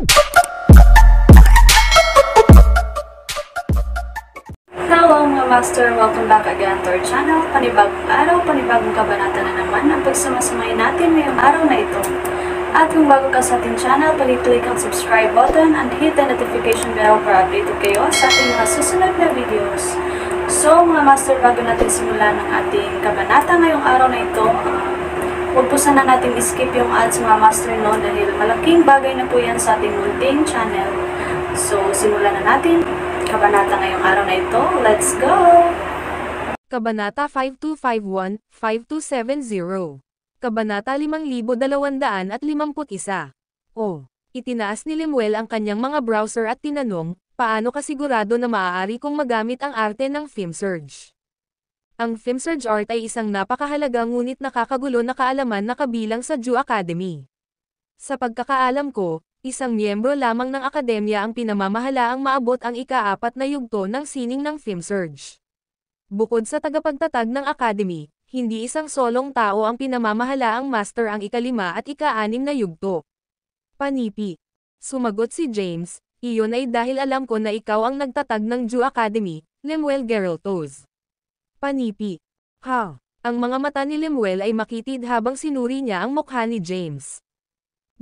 Hello mga master! Welcome back again to our channel. Panibagong araw, panibagong kabanata na naman ang pagsamasamayin natin ngayong araw na ito. At kung bago ka sa ating channel, pag-click ang subscribe button and hit the notification bell para updated kayo sa ating mga susunod na videos. So mga master, bago natin simulan ang ating kabanata ngayong araw na ito, huwag po sana natin skip yung ads mga master no, dahil malaking bagay na po yan sa ating munting channel. So simulan na natin kabanata ngayong araw na ito. Let's go! Kabanata 5251-5270. Kabanata 5251. Itinaas ni Lemuel ang kanyang mga browser at tinanong, paano ka sigurado na maaari kong magamit ang arte ng FilmSurge? Ang FilmSurge art ay isang napakahalaga ngunit nakakagulo na kaalaman na kabilang sa Ju Academy. Sa pagkakaalam ko, isang miyembro lamang ng akademya ang pinamamahalaang maabot ang ika-4 na yugto ng sining ng FilmSurge. Bukod sa tagapagtatag ng academy, hindi isang solong tao ang pinamamahalaang master ang ika-5 at ika-6 na yugto. Panipi. Sumagot si James, iyon ay dahil alam ko na ikaw ang nagtatag ng Ju Academy, Lemuel Geraltos. Panipi. Ha? Ang mga mata ni Lemuel ay makitid habang sinuri niya ang mukha ni James.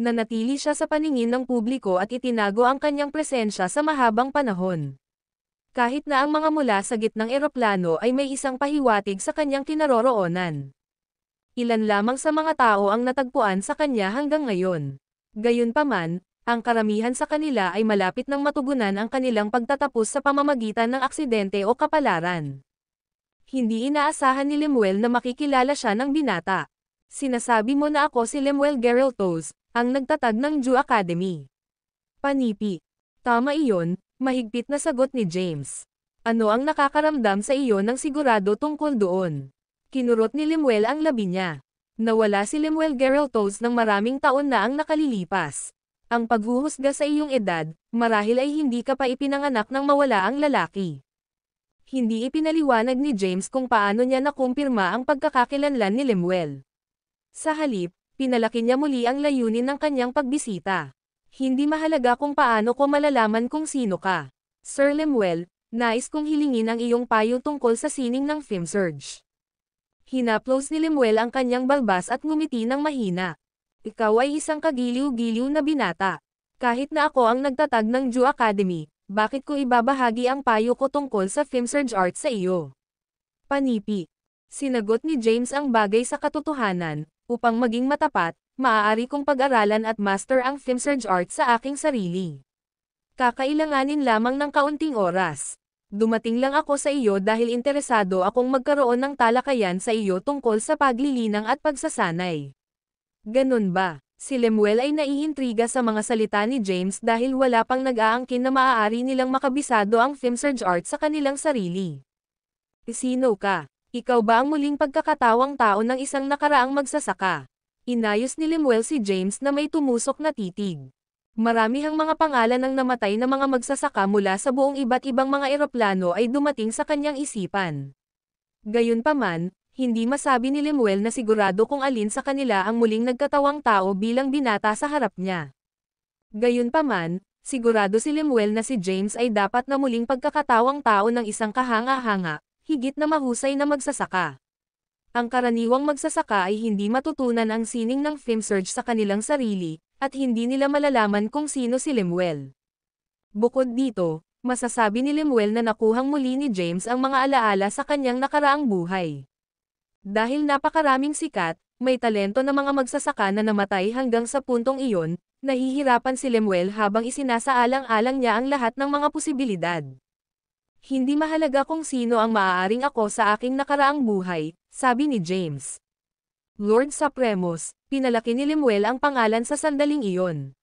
Nanatili siya sa paningin ng publiko at itinago ang kanyang presensya sa mahabang panahon. Kahit na ang mga mula sa gitnang eroplano ay may isang pahiwatig sa kanyang kinaroroonan. Ilan lamang sa mga tao ang natagpuan sa kanya hanggang ngayon. Gayunpaman, ang karamihan sa kanila ay malapit nang matugunan ang kanilang pagtatapos sa pamamagitan ng aksidente o kapalaran. Hindi inaasahan ni Lemuel na makikilala siya ng binata. Sinasabi mo na ako si Lemuel Geraltos, ang nagtatag ng Ju Academy. Panipi. Tama iyon, mahigpit na sagot ni James. Ano ang nakakaramdam sa iyo ng sigurado tungkol doon? Kinurot ni Lemuel ang labi niya. Nawala si Lemuel Geraltos ng maraming taon na ang nakalilipas. Ang paghuhusga sa iyong edad, marahil ay hindi ka pa ipinanganak ng mawala ang lalaki. Hindi ipinaliwanag ni James kung paano niya nakumpirma ang pagkakakilanlan ni Lemuel. Sa halip, pinalaki niya muli ang layunin ng kanyang pagbisita. Hindi mahalaga kung paano ko malalaman kung sino ka. Sir Lemuel, nais kong hilingin ang iyong payo tungkol sa sining ng FilmSurge. Hinaplos ni Lemuel ang kanyang balbas at ngumiti ng mahina. Ikaw ay isang kagiliw-giliw na binata. Kahit na ako ang nagtatag ng Ju Academy, bakit ko ibabahagi ang payo ko tungkol sa FilmSurge art sa iyo? Panipi. Sinagot ni James ang bagay sa katotohanan. Upang maging matapat, maaari kong pag-aralan at master ang FilmSurge art sa aking sarili. Kakailanganin lamang ng kaunting oras. Dumating lang ako sa iyo dahil interesado akong magkaroon ng talakayan sa iyo tungkol sa paglilinang at pagsasanay. Ganun ba? Si Lemuel ay naiintriga sa mga salita ni James dahil wala pang nag-aangkin na maaari nilang makabisado ang FilmSurge art sa kanilang sarili. Sino ka? Ikaw ba ang muling pagkakatawang tao ng isang nakaraang magsasaka? Inayos ni Lemuel si James na may tumusok na titig. Maramihang mga pangalan ng namatay na mga magsasaka mula sa buong iba't ibang mga eroplano ay dumating sa kanyang isipan. Gayunpaman, hindi masabi ni Lemuel na sigurado kung alin sa kanila ang muling nagkatawang tao bilang binata sa harap niya. Gayunpaman, sigurado si Lemuel na si James ay dapat na muling pagkakatawang tao ng isang kahanga-hanga, higit na mahusay na magsasaka. Ang karaniwang magsasaka ay hindi matutunan ang sining ng FilmSurge sa kanilang sarili, at hindi nila malalaman kung sino si Lemuel. Bukod dito, masasabi ni Lemuel na nakuhang muli ni James ang mga alaala sa kanyang nakaraang buhay. Dahil napakaraming sikat, may talento na mga magsasaka na namatay hanggang sa puntong iyon, nahihirapan si Lemuel habang isinasaalang-alang niya ang lahat ng mga posibilidad. Hindi mahalaga kung sino ang maaaring ako sa aking nakaraang buhay, sabi ni James. Lord Supremos, pinalaki ni Lemuel ang pangalan sa sandaling iyon.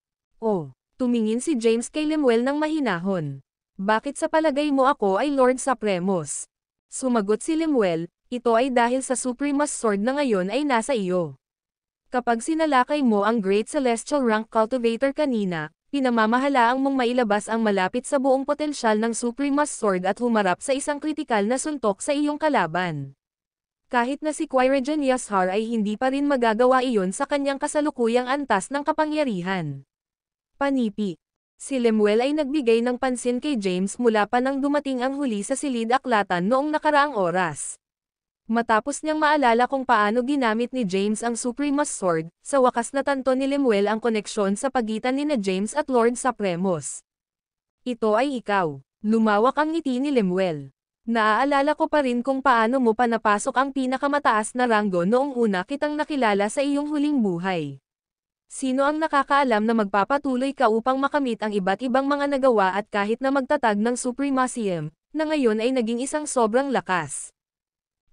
Tumingin si James kay Lemuel ng mahinahon. Bakit sa palagay mo ako ay Lord Supremos? Sumagot si Lemuel, ito ay dahil sa Suprema's Sword na ngayon ay nasa iyo. Kapag sinalakay mo ang Great Celestial Rank Cultivator kanina, pinamamahalaang mong mailabas ang malapit sa buong potensyal ng Suprema's Sword at humarap sa isang kritikal na suntok sa iyong kalaban. Kahit na si Qui-Regen Yashar ay hindi pa rin magagawa iyon sa kanyang kasalukuyang antas ng kapangyarihan. Panipi. Si Lemuel ay nagbigay ng pansin kay James mula pa nang dumating ang huli sa silid-aklatan noong nakaraang oras. Matapos niyang maalala kung paano ginamit ni James ang Suprema's Sword, sa wakas natanto ni Lemuel ang koneksyon sa pagitan nina James at Lord Supremos. Ito ay ikaw. Lumawak ang ngiti ni Lemuel. Naaalala ko pa rin kung paano mo pa napasok ang pinakamataas na ranggo noong una kitang nakilala sa iyong huling buhay. Sino ang nakakaalam na magpapatuloy ka upang makamit ang iba't ibang mga nagawa at kahit na magtatag ng Supremacium, na ngayon ay naging isang sobrang lakas.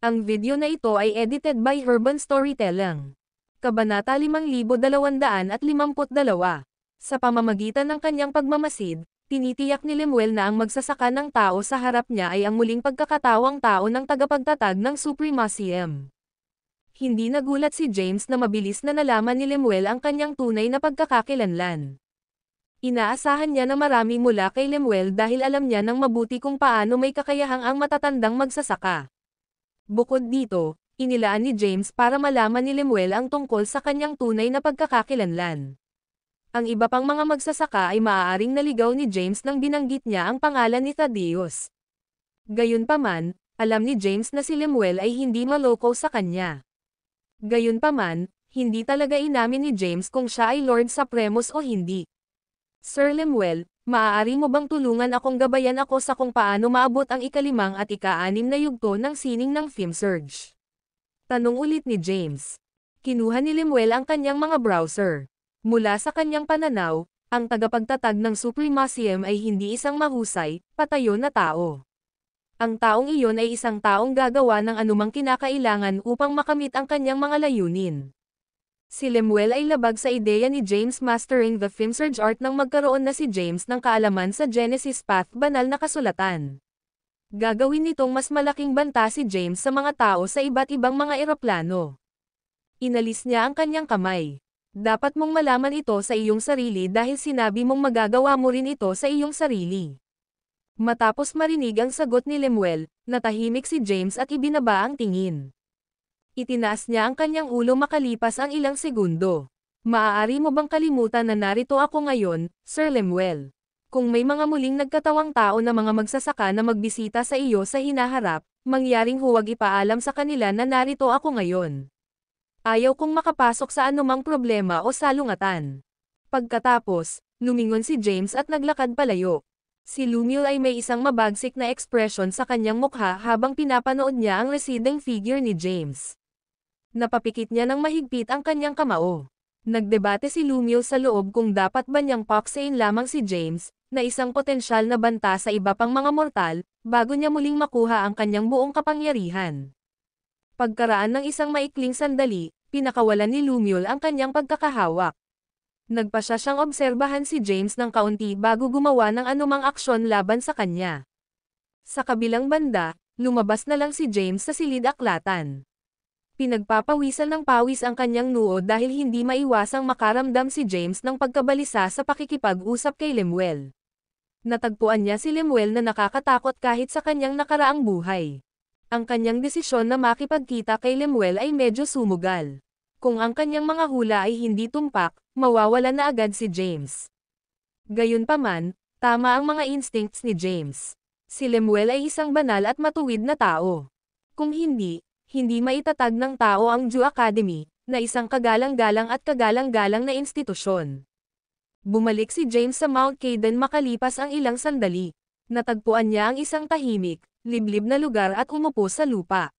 Ang video na ito ay edited by Urban Storytelling. Kabanata 5252. Sa pamamagitan ng kanyang pagmamasid, tinitiyak ni Lemuel na ang magsasaka ng tao sa harap niya ay ang muling pagkakatawang tao ng tagapagtatag ng Supremacium. Hindi nagulat si James na mabilis na nalaman ni Lemuel ang kanyang tunay na pagkakakilanlan. Inaasahan niya na marami mula kay Lemuel dahil alam niya ng mabuti kung paano may kakayahang ang matatandang magsasaka. Bukod dito, inilaan ni James para malaman ni Lemuel ang tungkol sa kanyang tunay na pagkakakilanlan. Ang iba pang mga magsasaka ay maaaring naligaw ni James nang binanggit niya ang pangalan ni Thaddeus. Gayunpaman, alam ni James na si Lemuel ay hindi maloko sa kanya. Gayunpaman, hindi talaga inamin ni James kung siya ay Lord Supremos o hindi. Sir Lemuel, maaari mo bang tulungan akong gabayan ako sa kung paano maabot ang ika-5 at ika-6 na yugto ng sining ng FilmSurge? Tanong ulit ni James. Kinuha ni Lemuel ang kanyang mga browser. Mula sa kanyang pananaw, ang tagapagtatag ng Supremacium ay hindi isang mahusay, patayo na tao. Ang taong iyon ay isang taong gagawa ng anumang kinakailangan upang makamit ang kanyang mga layunin. Si Lemuel ay labag sa ideya ni James mastering the FilmSurge art nang magkaroon na si James ng kaalaman sa Genesis Path banal na kasulatan. Gagawin nitong mas malaking banta si James sa mga tao sa iba't ibang mga eroplano. Inalis niya ang kanyang kamay. Dapat mong malaman ito sa iyong sarili dahil sinabi mong magagawa mo rin ito sa iyong sarili. Matapos marinig ang sagot ni Lemuel, natahimik si James at ibinaba ang tingin. Itinaas niya ang kanyang ulo makalipas ang ilang segundo. Maaari mo bang kalimutan na narito ako ngayon, Sir Lemuel? Kung may mga muling nagkatawang tao na mga magsasaka na magbisita sa iyo sa hinaharap, mangyaring huwag ipaalam sa kanila na narito ako ngayon. Ayaw kong makapasok sa anumang problema o salungatan. Pagkatapos, lumingon si James at naglakad palayo. Si Lemuel ay may isang mabagsik na ekspresyon sa kanyang mukha habang pinapanood niya ang receding figure ni James. Napapikit niya ng mahigpit ang kanyang kamao. Nagdebate si Lemuel sa loob kung dapat ba niyang paksain lamang si James, na isang potensyal na banta sa iba pang mga mortal, bago niya muling makuha ang kanyang buong kapangyarihan. Pagkaraan ng isang maikling sandali, pinakawalan ni Lemuel ang kanyang pagkakahawak. Nagpasya siyang obserbahan si James ng kaunti bago gumawa ng anumang aksyon laban sa kanya. Sa kabilang banda, lumabas na lang si James sa silid-aklatan. Pinagpapawisan ng pawis ang kanyang noo dahil hindi maiwasang makaramdam si James ng pagkabalisa sa pakikipag-usap kay Lemuel. Natagpuan niya si Lemuel na nakakatakot kahit sa kanyang nakaraang buhay. Ang kanyang desisyon na makipagkita kay Lemuel ay medyo sumugal. Kung ang kanyang mga hula ay hindi tumpak, mawawala na agad si James. Gayunpaman, tama ang mga instincts ni James. Si Lemuel ay isang banal at matuwid na tao. Kung hindi maitatag ng tao ang Jew Academy, na isang kagalang-galang at kagalang-galang na institusyon. Bumalik si James sa Mount Caden makalipas ang ilang sandali. Natagpuan niya ang isang tahimik, liblib na lugar at umupo sa lupa.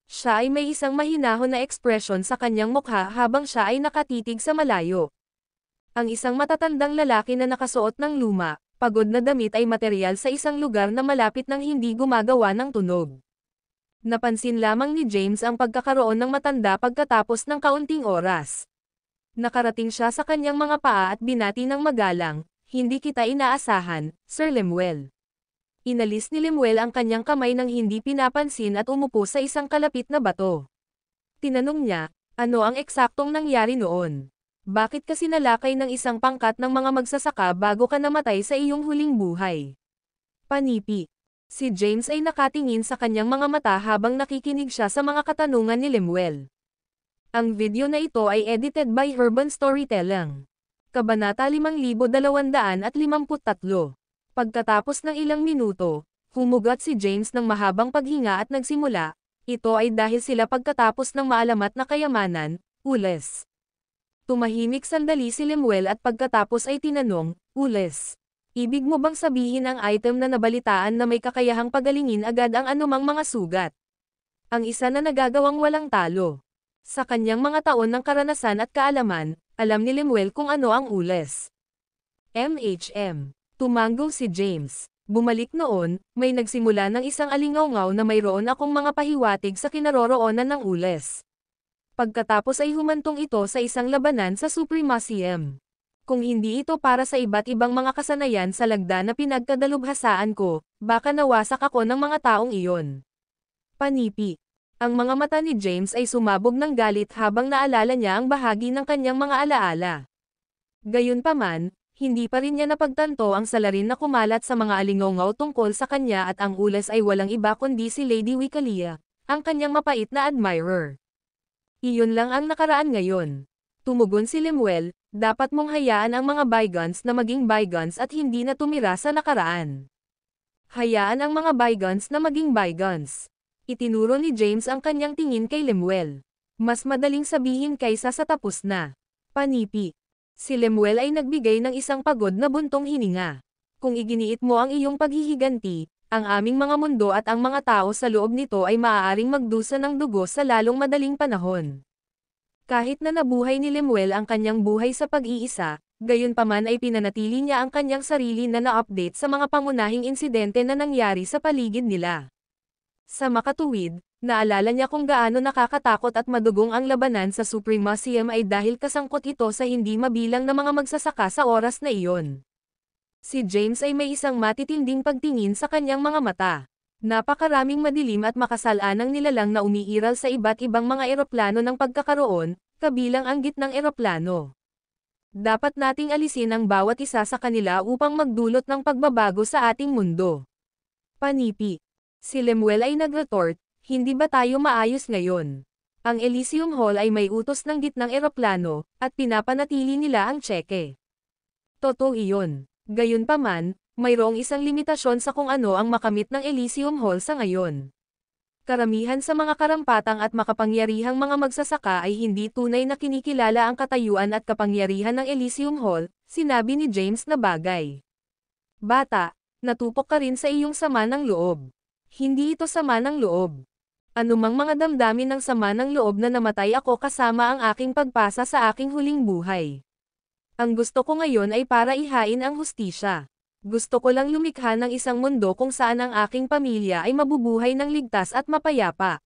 Siya ay may isang mahinahon na ekspresyon sa kanyang mukha habang siya ay nakatitig sa malayo. Ang isang matatandang lalaki na nakasuot ng luma, pagod na damit ay materyal sa isang lugar na malapit ng hindi gumagawa ng tunog. Napansin lamang ni James ang pagkakaroon ng matanda pagkatapos ng kaunting oras. Nakarating siya sa kanyang mga paa at binati ng magalang, "Hindi kita inaasahan, Sir Lemuel." Inalis ni Lemuel ang kanyang kamay nang hindi pinapansin at umupo sa isang kalapit na bato. Tinanong niya, ano ang eksaktong nangyari noon? Bakit ka sinalakay ng isang pangkat ng mga magsasaka bago ka namatay sa iyong huling buhay? Panipi. Si James ay nakatingin sa kanyang mga mata habang nakikinig siya sa mga katanungan ni Lemuel. Ang video na ito ay edited by Urban Storytelling. Kabanata 5253. Pagkatapos ng ilang minuto, humugot si James ng mahabang paghinga at nagsimula, ito ay dahil sila pagkatapos ng maalamat na kayamanan, ules. Tumahimik sandali si Lemuel at pagkatapos ay tinanong, ules. Ibig mo bang sabihin ang item na nabalitaan na may kakayahang pagalingin agad ang anumang mga sugat? Ang isa na nagagawang walang talo. Sa kanyang mga taon ng karanasan at kaalaman, alam ni Lemuel kung ano ang ules. MHM. Tumango si James. Bumalik noon, may nagsimula ng isang alingawngaw na mayroon akong mga pahiwatig sa kinaroroonan ng ules. Pagkatapos ay humantong ito sa isang labanan sa Supremacy. Kung hindi ito para sa iba't ibang mga kasanayan sa lagda na pinagkadalubhasaan ko, baka nawasak ako ng mga taong iyon. Panipi. Ang mga mata ni James ay sumabog ng galit habang naalala niya ang bahagi ng kanyang mga alaala. Gayunpaman, hindi pa rin niya napagtanto ang salarin na kumalat sa mga alingawngaw tungkol sa kanya at ang ules ay walang iba kundi si Lady Wicalia, ang kanyang mapait na admirer. Iyon lang ang nakaraan ngayon. Tumugon si Lemuel, dapat mong hayaan ang mga bygones na maging bygones at hindi na tumira sa nakaraan. Hayaan ang mga bygones na maging bygones. Itinuro ni James ang kanyang tingin kay Lemuel. Mas madaling sabihin kaysa sa tapos na. Panipi. Si Lemuel ay nagbigay ng isang pagod na buntong hininga. Kung iginiit mo ang iyong paghihiganti, ang aming mga mundo at ang mga tao sa loob nito ay maaaring magdusa ng dugo sa lalong madaling panahon. Kahit na nabuhay ni Lemuel ang kanyang buhay sa pag-iisa, gayunpaman ay pinanatili niya ang kanyang sarili na na-update sa mga pangunahing insidente na nangyari sa paligid nila. Sa makatuwid, naalala niya kung gaano nakakatakot at madugong ang labanan sa Supremacy ay dahil kasangkot ito sa hindi mabilang na mga magsasaka sa oras na iyon. Si James ay may isang matitinding pagtingin sa kanyang mga mata. Napakaraming madilim at makasalanang nilalang na umiiral sa iba't ibang mga eroplano ng pagkakaroon, kabilang ang gitnang eroplano. Dapat nating alisin ang bawat isa sa kanila upang magdulot ng pagbabago sa ating mundo. Panipi. Si Lemuel ay nag-retort, hindi ba tayo maayos ngayon? Ang Elysium Hall ay may utos ng gitnang eroplano, at pinapanatili nila ang tseke. Totoo iyon. Gayunpaman, mayroong isang limitasyon sa kung ano ang makamit ng Elysium Hall sa ngayon. Karamihan sa mga karampatang at makapangyarihang mga magsasaka ay hindi tunay na kinikilala ang katayuan at kapangyarihan ng Elysium Hall, sinabi ni James na bagay. Bata, natupok ka rin sa iyong sama ng loob. Hindi ito sama ng loob. Anumang mga damdamin ng sama ng loob na namatay ako kasama ang aking pagpasa sa aking huling buhay. Ang gusto ko ngayon ay para ihain ang hustisya. Gusto ko lang lumikha ng isang mundo kung saan ang aking pamilya ay mabubuhay ng ligtas at mapayapa.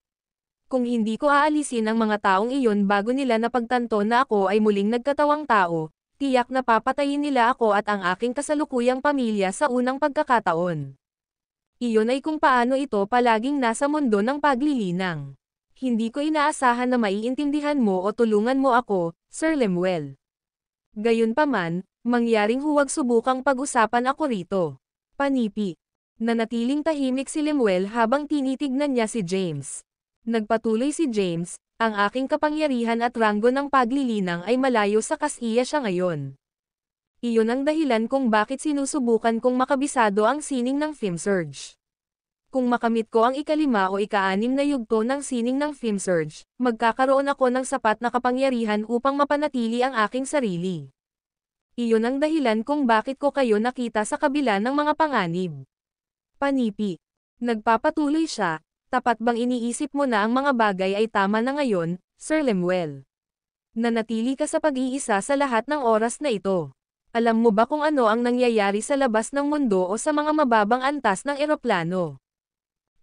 Kung hindi ko aalisin ang mga taong iyon bago nila napagtanto na ako ay muling nagkatawang tao, tiyak na papatayin nila ako at ang aking kasalukuyang pamilya sa unang pagkakataon. Iyon ay kung paano ito palaging nasa mundo ng paglilinang. Hindi ko inaasahan na maiintindihan mo o tulungan mo ako, Sir Lemuel. Gayunpaman, mangyaring huwag subukang pag-usapan ako rito. Panipi. Nanatiling tahimik si Lemuel habang tinitignan niya si James. Nagpatuloy si James, ang aking kapangyarihan at ranggo ng paglilinang ay malayo sa kasiya siya ngayon. Iyon ang dahilan kung bakit sinusubukan kong makabisado ang sining ng FilmSurge. Kung makamit ko ang ika-5 o ika-6 na yugto ng sining ng FilmSurge, magkakaroon ako ng sapat na kapangyarihan upang mapanatili ang aking sarili. Iyon ang dahilan kung bakit ko kayo nakita sa kabila ng mga panganib. Panipi. Nagpapatuloy siya, tapat bang iniisip mo na ang mga bagay ay tama na ngayon, Sir Lemuel? Nanatili ka sa pag-iisa sa lahat ng oras na ito. Alam mo ba kung ano ang nangyayari sa labas ng mundo o sa mga mababang antas ng eroplano?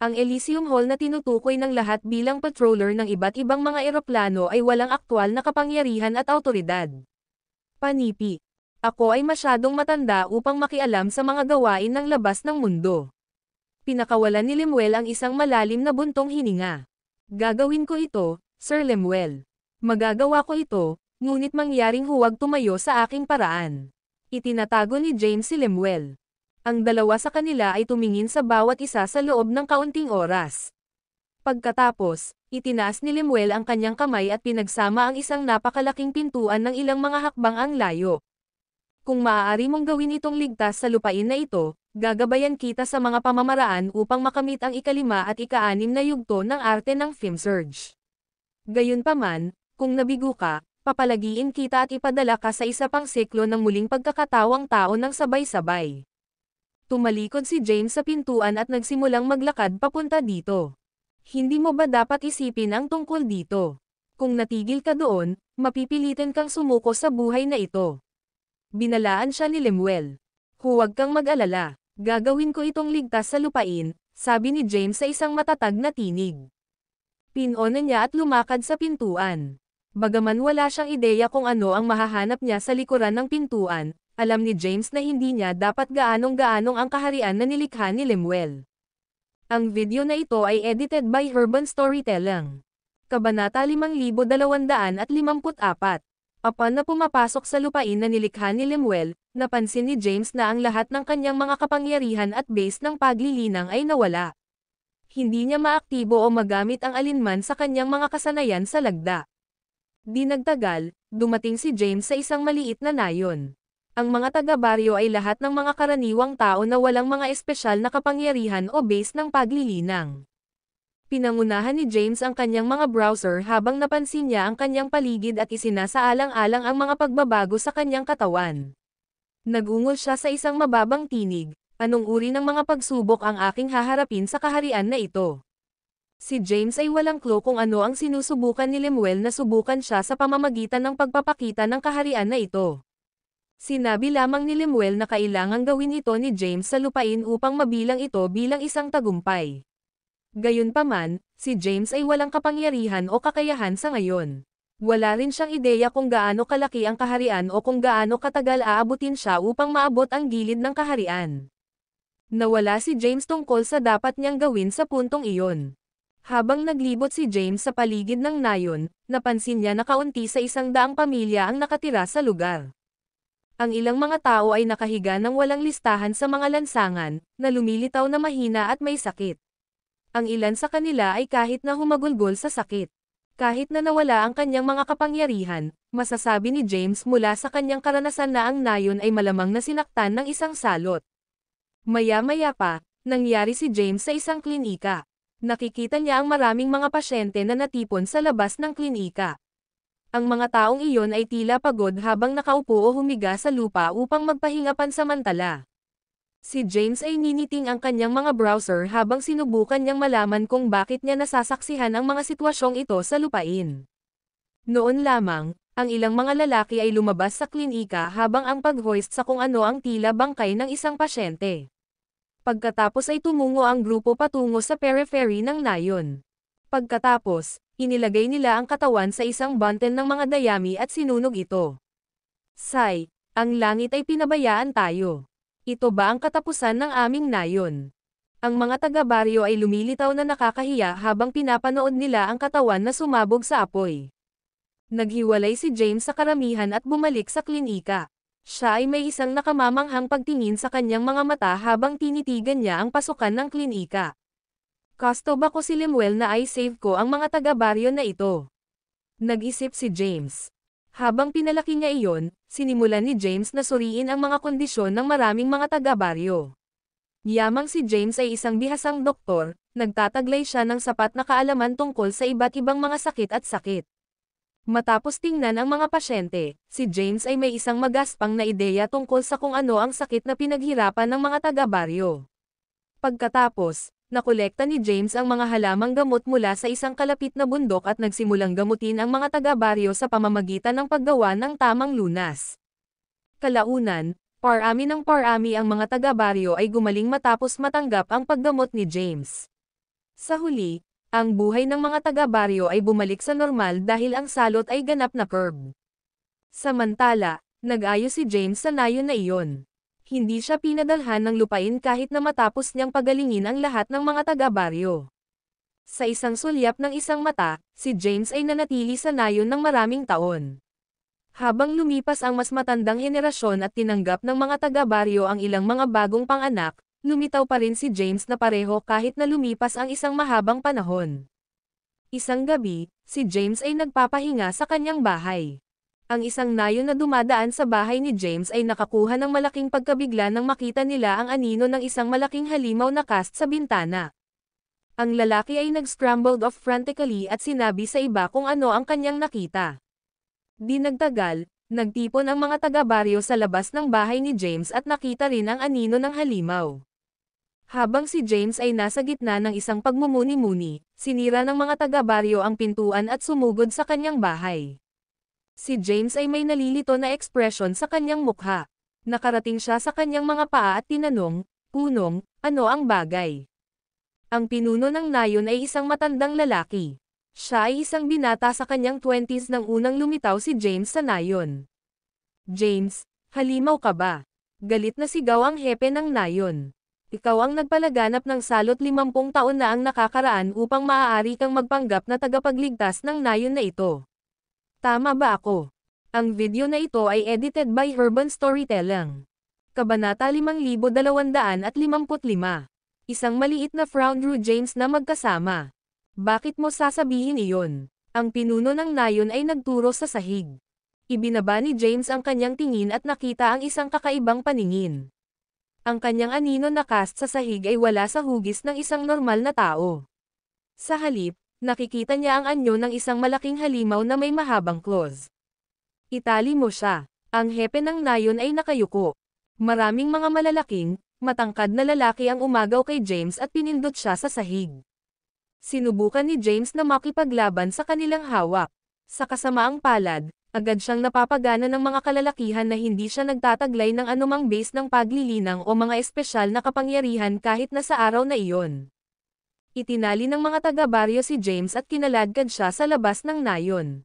Ang Elysium Hall na tinutukoy ng lahat bilang patroller ng iba't ibang mga eroplano ay walang aktwal na kapangyarihan at awtoridad. Panipi. Ako ay masyadong matanda upang makialam sa mga gawain ng labas ng mundo. Pinakawalan ni Lemuel ang isang malalim na buntong hininga. Gagawin ko ito, Sir Lemuel. Magagawa ko ito, ngunit mangyaring huwag tumayo sa aking paraan. Itinatago ni James si Lemuel. Ang dalawa sa kanila ay tumingin sa bawat isa sa loob ng kaunting oras. Pagkatapos, itinaas ni Lemuel ang kanyang kamay at pinagsama ang isang napakalaking pintuan ng ilang mga hakbang ang layo. Kung maaari mong gawin itong ligtas sa lupain na ito, gagabayan kita sa mga pamamaraan upang makamit ang ika-5 at ika-6 na yugto ng arte ng FilmSurge. Gayunpaman, kung nabigo ka, papalagiin kita at ipadala ka sa isa pang siklo ng muling pagkakatawang tao ng sabay-sabay. Tumalikod si James sa pintuan at nagsimulang maglakad papunta dito. Hindi mo ba dapat isipin ang tungkol dito? Kung natigil ka doon, mapipilitin kang sumuko sa buhay na ito. Binalaan siya ni Lemuel. Huwag kang mag-alala, gagawin ko itong ligtas sa lupain, sabi ni James sa isang matatag na tinig. Pinona niya at lumakad sa pintuan. Bagaman wala siyang ideya kung ano ang mahahanap niya sa likuran ng pintuan, alam ni James na hindi niya dapat gaanong-gaanong ang kaharian na nilikha ni Lemuel. Ang video na ito ay edited by Urban Storytelling. Kabanata 5254. Upon na pumapasok sa lupain na nilikha ni Lemuel, napansin ni James na ang lahat ng kanyang mga kapangyarihan at base ng paglilinang ay nawala. Hindi niya maaktibo o magamit ang alinman sa kanyang mga kasanayan sa lagda. Di nagtagal, dumating si James sa isang maliit na nayon. Ang mga taga-baryo ay lahat ng mga karaniwang tao na walang mga espesyal na kapangyarihan o base ng paglilinang. Pinangunahan ni James ang kanyang mga browser habang napansin niya ang kanyang paligid at isinasaalang-alang ang mga pagbabago sa kanyang katawan. Nagungol siya sa isang mababang tinig, anong uri ng mga pagsubok ang aking haharapin sa kaharian na ito? Si James ay walang clue kung ano ang sinusubukan ni Lemuel na subukan siya sa pamamagitan ng pagpapakita ng kaharian na ito. Sinabi lamang ni Lemuel na kailangang gawin ito ni James sa lupain upang mabilang ito bilang isang tagumpay. Gayunpaman, si James ay walang kapangyarihan o kakayahan sa ngayon. Wala rin siyang ideya kung gaano kalaki ang kaharian o kung gaano katagal aabutin siya upang maabot ang gilid ng kaharian. Nawala si James tungkol sa dapat niyang gawin sa puntong iyon. Habang naglibot si James sa paligid ng nayon, napansin niya na kaunti sa 100 pamilya ang nakatira sa lugar. Ang ilang mga tao ay nakahiga ng walang listahan sa mga lansangan, na lumilitaw na mahina at may sakit. Ang ilan sa kanila ay kahit na humagulgol sa sakit. Kahit na nawala ang kanyang mga kapangyarihan, masasabi ni James mula sa kanyang karanasan na ang nayon ay malamang na sinaktan ng isang salot. Maya-maya pa, nangyari si James sa isang klinika. Nakikita niya ang maraming mga pasyente na natipon sa labas ng klinika. Ang mga taong iyon ay tila pagod habang nakaupo o humiga sa lupa upang magpahinga pansamantala. Si James ay niniting ang kanyang mga browser habang sinubukan niyang malaman kung bakit niya nasasaksihan ang mga sitwasyong ito sa lupain. Noon lamang, ang ilang mga lalaki ay lumabas sa klinika habang ang pag-hoist sa kung ano ang tila bangkay ng isang pasyente. Pagkatapos ay tumungo ang grupo patungo sa periphery ng nayon. Pagkatapos, inilagay nila ang katawan sa isang bundle ng mga dayami at sinunog ito. Say, ang langit ay pinabayaan tayo. Ito ba ang katapusan ng aming nayon? Ang mga taga-baryo ay lumilitaw na nakakahiya habang pinapanood nila ang katawan na sumabog sa apoy. Naghiwalay si James sa karamihan at bumalik sa klinika. Siya ay may isang nakamamanghang pagtingin sa kanyang mga mata habang tinitigan niya ang pasukan ng klinika. Gusto ba ko si Lemuel na i-save ko ang mga taga-baryo na ito? Nag-isip si James. Habang pinalaki niya iyon, sinimulan ni James na suriin ang mga kondisyon ng maraming mga taga-baryo. Yamang si James ay isang bihasang doktor, nagtataglay siya ng sapat na kaalaman tungkol sa iba't ibang mga sakit at sakit. Matapos tingnan ang mga pasyente, si James ay may isang magaspang na ideya tungkol sa kung ano ang sakit na pinaghirapan ng mga taga-baryo. Pagkatapos, nakolekta ni James ang mga halamang gamot mula sa isang kalapit na bundok at nagsimulang gamutin ang mga taga-baryo sa pamamagitan ng paggawa ng tamang lunas. Kalaunan, parami ng parami ang mga taga-baryo ay gumaling matapos matanggap ang paggamot ni James. Sa huli, ang buhay ng mga taga-baryo ay bumalik sa normal dahil ang salot ay ganap na curb. Samantala, nag-ayos si James sa nayon na iyon. Hindi siya pinadalhan ng lupain kahit na matapos niyang pagalingin ang lahat ng mga taga-baryo. Sa isang sulyap ng isang mata, si James ay nanatili sa nayon ng maraming taon. Habang lumipas ang mas matandang henerasyon at tinanggap ng mga taga-baryo ang ilang mga bagong panganak, lumitaw pa rin si James na pareho kahit na lumipas ang isang mahabang panahon. Isang gabi, si James ay nagpapahinga sa kanyang bahay. Ang isang nayon na dumadaan sa bahay ni James ay nakakuha ng malaking pagkabigla nang makita nila ang anino ng isang malaking halimaw na cast sa bintana. Ang lalaki ay nag-scrambled off frantically at sinabi sa iba kung ano ang kanyang nakita. Di nagtagal, nagtipon ang mga taga-baryo sa labas ng bahay ni James at nakita rin ang anino ng halimaw. Habang si James ay nasa gitna ng isang pagmumuni-muni, sinira ng mga taga-baryo ang pintuan at sumugod sa kanyang bahay. Si James ay may nalilito na ekspresyon sa kanyang mukha. Nakarating siya sa kanyang mga paa at tinanong, "Punong, ano ang bagay?" Ang pinuno ng nayon ay isang matandang lalaki. Siya ay isang binata sa kanyang 20s nang unang lumitaw si James sa nayon. "James, halimaw ka ba?" Galit na sigaw ang hepe ng nayon. "Ikaw ang nagpalaganap ng salot 50 taon na ang nakakaraan upang maaari kang magpanggap na tagapagligtas ng nayon na ito. Tama ba ako?" Ang video na ito ay edited by Urban Storytelling. Kabanata 5255. Isang maliit na frown drew James na magkasama. "Bakit mo sasabihin iyon?" Ang pinuno ng nayon ay nagturo sa sahig. Ibinaba ni James ang kanyang tingin at nakita ang isang kakaibang paningin. Ang kanyang anino na cast sa sahig ay wala sa hugis ng isang normal na tao. Sa halip, nakikita niya ang anyo ng isang malaking halimaw na may mahabang claws. "Itali mo siya." Ang hepe ng nayon ay nakayuko. Maraming mga malalaking, matangkad na lalaki ang umagaw kay James at pinindot siya sa sahig. Sinubukan ni James na makipaglaban sa kanilang hawak. Sa kasamaang palad, agad siyang napapagana ng mga kalalakihan na hindi siya nagtataglay ng anumang base ng paglilinang o mga espesyal na kapangyarihan kahit na sa araw na iyon. Itinali ng mga taga-baryo si James at kinaladkad siya sa labas ng nayon.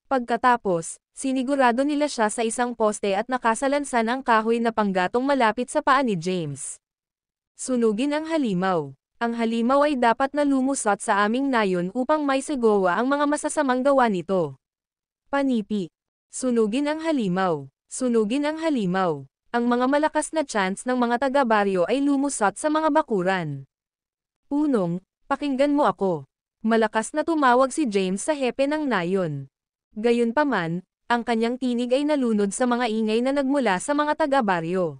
Pagkatapos, sinigurado nila siya sa isang poste at nakasalansan ang kahoy na panggatong malapit sa paa ni James. "Sunugin ang halimaw. Ang halimaw ay dapat na lumusot sa aming nayon upang may segowa ang mga masasamang gawa nito." Panipi. Sunugin ang halimaw. Sunugin ang halimaw. Ang mga malakas na chants ng mga taga-baryo ay lumusot sa mga bakuran. "Punong, pakinggan mo ako." Malakas na tumawag si James sa hepe ng nayon. Gayunpaman, ang kanyang tinig ay nalunod sa mga ingay na nagmula sa mga taga-baryo.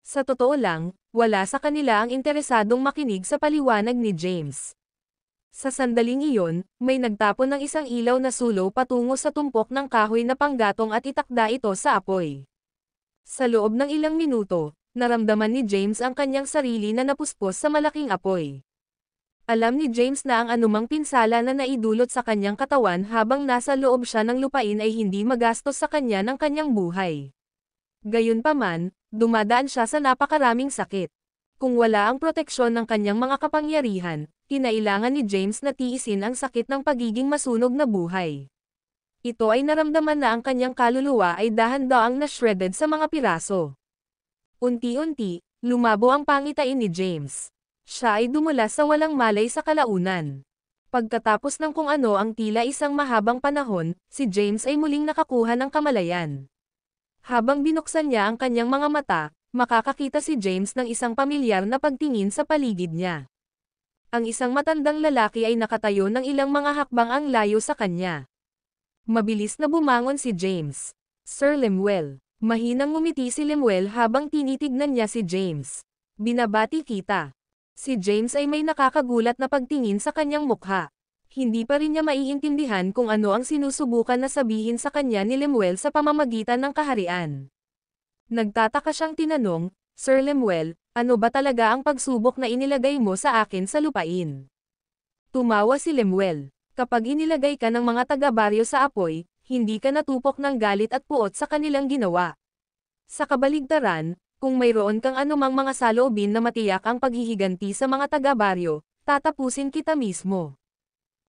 Sa totoo lang, wala sa kanila ang interesadong makinig sa paliwanag ni James. Sa sandaling iyon, may nagtapon ng isang ilaw na sulong patungo sa tumpok ng kahoy na panggatong at itakda ito sa apoy. Sa loob ng ilang minuto, naramdaman ni James ang kanyang sarili na napuspos sa malaking apoy. Alam ni James na ang anumang pinsala na naidulot sa kanyang katawan habang nasa loob siya ng lupain ay hindi magastos sa kanya ng kanyang buhay. Gayunpaman, dumadaan siya sa napakaraming sakit. Kung wala ang proteksyon ng kanyang mga kapangyarihan, kinailangan ni James na tiisin ang sakit ng pagiging masunog na buhay. Ito ay naramdaman na ang kanyang kaluluwa ay dahan-daang na-shredded sa mga piraso. Unti-unti, lumabo ang pangitain ni James. Siya ay dumulas sa walang malay sa kalaunan. Pagkatapos ng kung ano ang tila isang mahabang panahon, si James ay muling nakakuha ng kamalayan. Habang binuksan niya ang kanyang mga mata, makakakita si James ng isang pamilyar na pagtingin sa paligid niya. Ang isang matandang lalaki ay nakatayo ng ilang mga hakbang ang layo sa kanya. Mabilis na bumangon si James. "Sir Lemuel." Mahinang ngumiti si Lemuel habang tinitignan niya si James. "Binabati kita." Si James ay may nakakagulat na pagtingin sa kanyang mukha. Hindi pa rin niya maiintindihan kung ano ang sinusubukan na sabihin sa kanya ni Lemuel sa pamamagitan ng kaharian. Nagtataka siyang tinanong, "Sir Lemuel, ano ba talaga ang pagsubok na inilagay mo sa akin sa lupain?" Tumawa si Lemuel. "Kapag inilagay ka ng mga taga-baryo sa apoy, hindi ka natupok ng galit at puot sa kanilang ginawa. Sa kabaligtaran, kung mayroon kang anumang mga saloobin na matiyak ang paghihiganti sa mga taga-baryo, tatapusin kita mismo."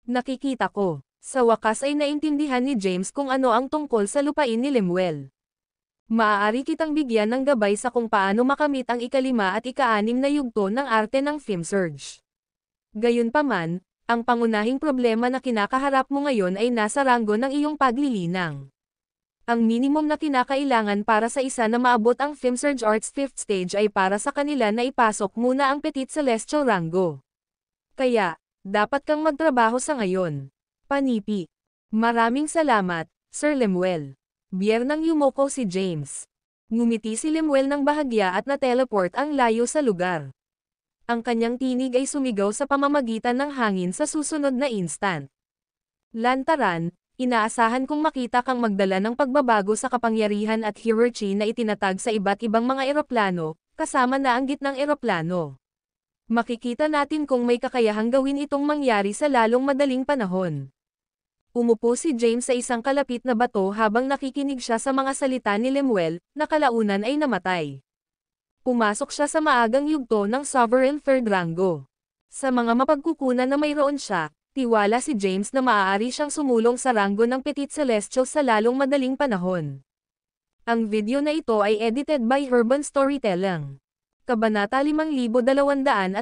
Nakikita ko. Sa wakas ay naintindihan ni James kung ano ang tungkol sa lupain ni Lemuel. "Maaari kitang bigyan ng gabay sa kung paano makamit ang ika-5 at ika-6 na yugto ng arte ng film surge. Gayunpaman, ang pangunahing problema na kinakaharap mo ngayon ay nasa ranggo ng iyong paglilinang. Ang minimum na kinakailangan para sa isa na maabot ang film surge arts 5th stage ay para sa kanila na ipasok muna ang Petit Celestial rango. Kaya, dapat kang magtrabaho sa ngayon." Panipi. "Maraming salamat, Sir Lemuel." Biyernang yumoko si James. Ngumiti si Lemuel ng bahagya at na-teleport ang layo sa lugar. Ang kanyang tinig ay sumigaw sa pamamagitan ng hangin sa susunod na instant. Lantaran, inaasahan kong makita kang magdala ng pagbabago sa kapangyarihan at hierarchy na itinatag sa iba't ibang mga eroplano, kasama na ang gitnang eroplano. Makikita natin kung may kakayahang gawin itong mangyari sa lalong madaling panahon. Umupo si James sa isang kalapit na bato habang nakikinig siya sa mga salita ni Lemuel, na kalaunan ay namatay. Pumasok siya sa maagang yugto ng Sovereign Third Rango. Sa mga mapagkukunan na mayroon siya, tiwala si James na maaari siyang sumulong sa rango ng Petit Celestial sa lalong madaling panahon. Ang video na ito ay edited by Urban Storytelling. Kabanata 5256.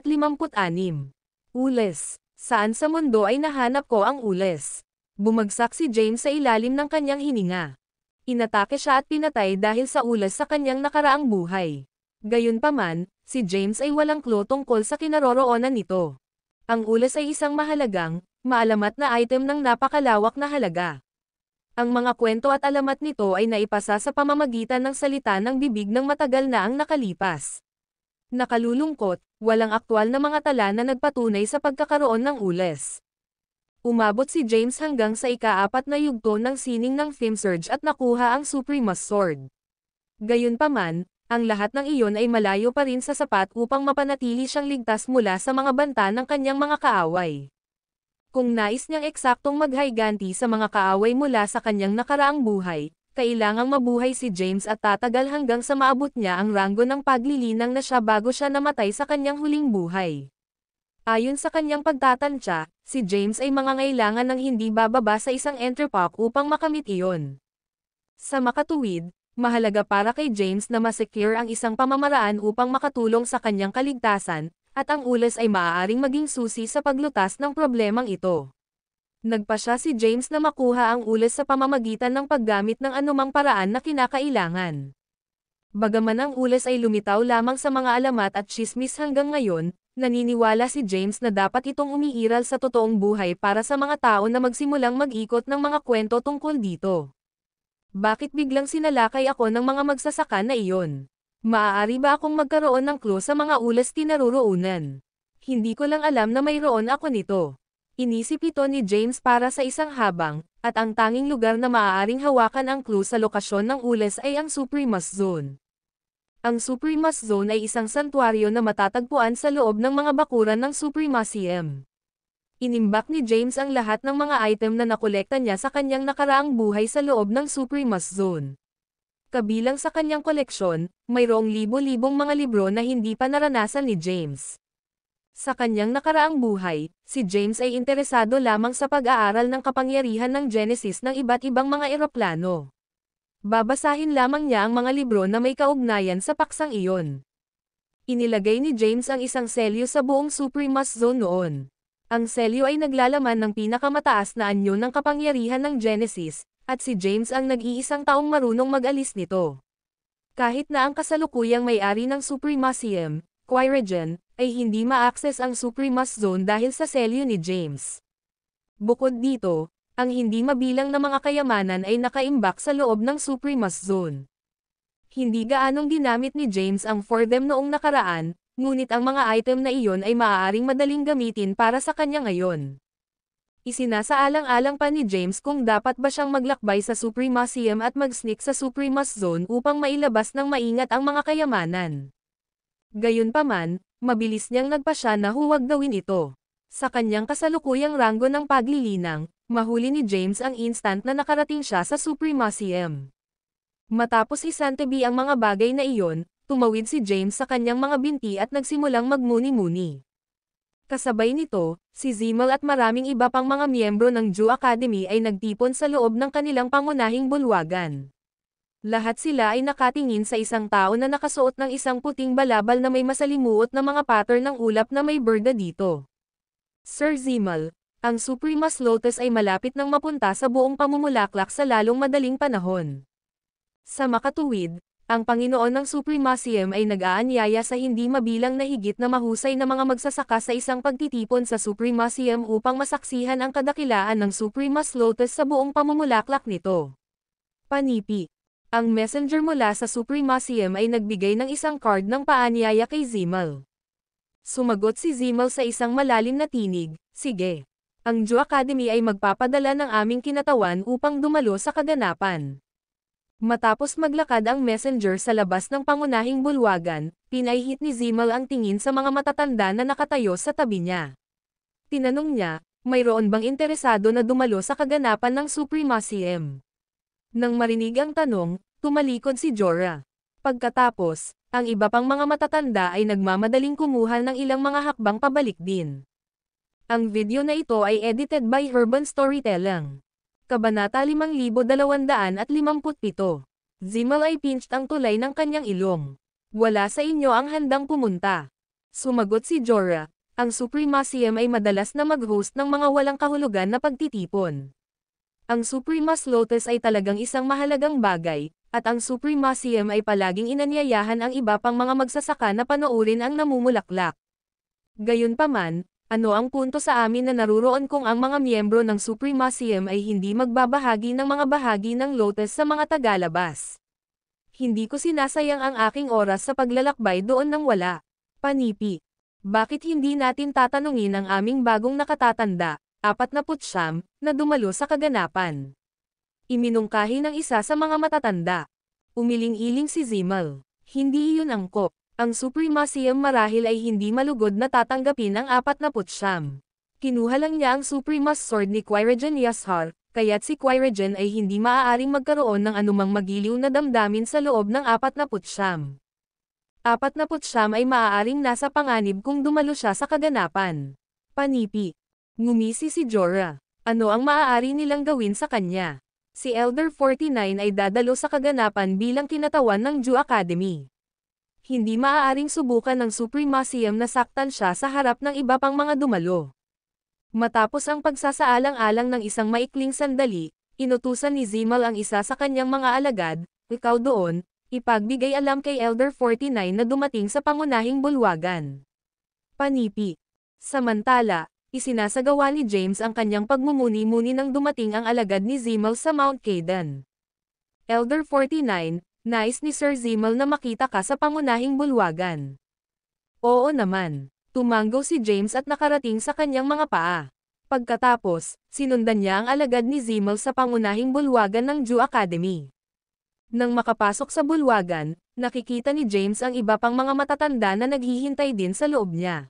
Ules. Saan sa mundo ay nahanap ko ang ules? Bumagsak si James sa ilalim ng kanyang hininga. Inatake siya at pinatay dahil sa ulas sa kanyang nakaraang buhay. Gayunpaman, si James ay walang clue tungkol sa kinaroroonan nito. Ang ulas ay isang mahalagang, maalamat na item ng napakalawak na halaga. Ang mga kwento at alamat nito ay naipasa sa pamamagitan ng salita ng bibig ng matagal na ang nakalipas. Nakalulungkot, walang aktwal na mga tala na nagpatunay sa pagkakaroon ng ules. Umabot si James hanggang sa ika-4 na yugto ng sining ng Filmsurge at nakuha ang Suprema's Sword. Gayunpaman, ang lahat ng iyon ay malayo pa rin sa sapat upang mapanatili siyang ligtas mula sa mga banta ng kanyang mga kaaway. Kung nais niyang eksaktong maghayganti sa mga kaaway mula sa kanyang nakaraang buhay, kailangang mabuhay si James at tatagal hanggang sa maabot niya ang ranggo ng paglilinang na siya bago siya namatay sa kanyang huling buhay. Ayon sa kanyang pagtatantya, si James ay mangangailangan ng hindi bababa sa isang enterpok upang makamit iyon. Sa makatuwid, mahalaga para kay James na ma-secure ang isang pamamaraan upang makatulong sa kanyang kaligtasan, at ang ules ay maaaring maging susi sa paglutas ng problemang ito. Nagpasya si James na makuha ang ules sa pamamagitan ng paggamit ng anumang paraan na kinakailangan. Bagaman ang ules ay lumitaw lamang sa mga alamat at tsismis hanggang ngayon, naniniwala si James na dapat itong umiiral sa totoong buhay para sa mga tao na magsimulang mag-ikot ng mga kwento tungkol dito. Bakit biglang sinalakay ako ng mga magsasaka na iyon? Maaari ba akong magkaroon ng clue sa mga ules tinaruroonan? Hindi ko lang alam na mayroon ako nito. Inisip ito ni James para sa isang habang, at ang tanging lugar na maaaring hawakan ang clue sa lokasyon ng ules ay ang Suprema's Zone. Ang Suprema's Zone ay isang santuaryo na matatagpuan sa loob ng mga bakuran ng Supremacium. Inimbak ni James ang lahat ng mga item na nakolekta niya sa kanyang nakaraang buhay sa loob ng Suprema's Zone. Kabilang sa kanyang koleksyon, mayroong libo-libong mga libro na hindi pa naranasan ni James. Sa kanyang nakaraang buhay, si James ay interesado lamang sa pag-aaral ng kapangyarihan ng Genesis ng iba't ibang mga eroplano. Babasahin lamang niya ang mga libro na may kaugnayan sa paksang iyon. Inilagay ni James ang isang selyo sa buong Suprema's Zone noon. Ang selyo ay naglalaman ng pinakamataas na anyo ng kapangyarihan ng Genesis, at si James ang nag-iisang taong marunong mag-alis nito. Kahit na ang kasalukuyang may-ari ng Supremacium, Quirigen, ay hindi ma-access ang Suprema's Zone dahil sa selyo ni James. Bukod dito, ang hindi mabilang na mga kayamanan ay nakaimbak sa loob ng Suprema's Zone. Hindi gaanong ginamit ni James ang for them noong nakaraan, ngunit ang mga item na iyon ay maaaring madaling gamitin para sa kanya ngayon. Isinasaalang-alang pa ni James kung dapat ba siyang maglakbay sa Supremacium at mag-sneak sa Suprema's Zone upang mailabas ng maingat ang mga kayamanan. Gayunpaman, mabilis niyang nagpasya na huwag gawin ito. Sa kanyang kasalukuyang ranggo ng paglilinang, mahuli ni James ang instant na nakarating siya sa Supremacium. Matapos isantabi ang mga bagay na iyon, tumawid si James sa kanyang mga binti at nagsimulang magmuni-muni. Kasabay nito, si Zimmel at maraming iba pang mga miyembro ng Jew Academy ay nagtipon sa loob ng kanilang pangunahing bulwagan. Lahat sila ay nakatingin sa isang tao na nakasuot ng isang puting balabal na may masalimuot na mga pattern ng ulap na may berda dito. Sir Zimmel, ang Suprema's Lotus ay malapit nang mapunta sa buong pamumulaklak sa lalong madaling panahon. Sa makatuwid, ang Panginoon ng Supremacium ay nag-aanyaya sa hindi mabilang na higit na mahusay na mga magsasaka sa isang pagtitipon sa Supremacium upang masaksihan ang kadakilaan ng Suprema's Lotus sa buong pamumulaklak nito. Panipi. Ang messenger mula sa Supremacium ay nagbigay ng isang card ng paanyaya kay Zimal. Sumagot si Zimal sa isang malalim na tinig, sige. Ang Ju Academy ay magpapadala ng aming kinatawan upang dumalo sa kaganapan. Matapos maglakad ang messenger sa labas ng pangunahing bulwagan, pinahihit ni Zimal ang tingin sa mga matatanda na nakatayo sa tabi niya. Tinanong niya, mayroon bang interesado na dumalo sa kaganapan ng Supremacium? Nang marinig ang tanong, tumalikod si Jorah. Pagkatapos, ang iba pang mga matatanda ay nagmamadaling kumuha ng ilang mga hakbang pabalik din. Ang video na ito ay edited by Urban Storytelling. Kabanata 5257. Zimal ay pinched ang tulay ng kanyang ilong. Wala sa inyo ang handang pumunta. Sumagot si Jorah, ang Supremacium ay madalas na mag-host ng mga walang kahulugan na pagtitipon. Ang Supremas Lotus ay talagang isang mahalagang bagay, at ang Supremacium ay palaging inanyayahan ang iba pang mga magsasaka na panoorin ang namumulaklak. Gayunpaman, ano ang punto sa amin na naruroon kung ang mga miyembro ng Supremacium ay hindi magbabahagi ng mga bahagi ng Lotus sa mga tagalabas? Hindi ko sinasayang ang aking oras sa paglalakbay doon nang wala. Panipi. Bakit hindi natin tatanungin ang aming bagong nakatatanda, 49, na dumalo sa kaganapan? Iminungkahi ng isa sa mga matatanda. Umiling-iling si Zimal. Hindi iyon angkop. Ang Supremacium marahil ay hindi malugod na tatanggapin ang 49. Kinuha lang niya ang Supremas Sword ni Qui-Regen Yashar, kaya't si Qui-Regen ay hindi maaaring magkaroon ng anumang magiliw na damdamin sa loob ng 49. 49 ay maaaring nasa panganib kung dumalo siya sa kaganapan. Panipi. Ngumisi si Jorah. Ano ang maaari nilang gawin sa kanya? Si Elder 49 ay dadalo sa kaganapan bilang kinatawan ng Ju Academy. Hindi maaaring subukan ng Supremacium na saktan siya sa harap ng iba pang mga dumalo. Matapos ang pagsasaalang-alang ng isang maikling sandali, inutusan ni Zimal ang isa sa kanyang mga alagad, ikaw doon, ipagbigay alam kay Elder 49 na dumating sa pangunahing bulwagan. Panipi. Samantala, isinasagawa ni James ang kanyang pagmumuni-muni nang dumating ang alagad ni Zimal sa Mount Cayden. Elder 49, nais ni Sir Zimal na makita ka sa pangunahing bulwagan. Oo naman. Tumanggo si James at nakarating sa kanyang mga paa. Pagkatapos, sinundan niya ang alagad ni Zimal sa pangunahing bulwagan ng Ju Academy. Nang makapasok sa bulwagan, nakikita ni James ang iba pang mga matatanda na naghihintay din sa loob niya.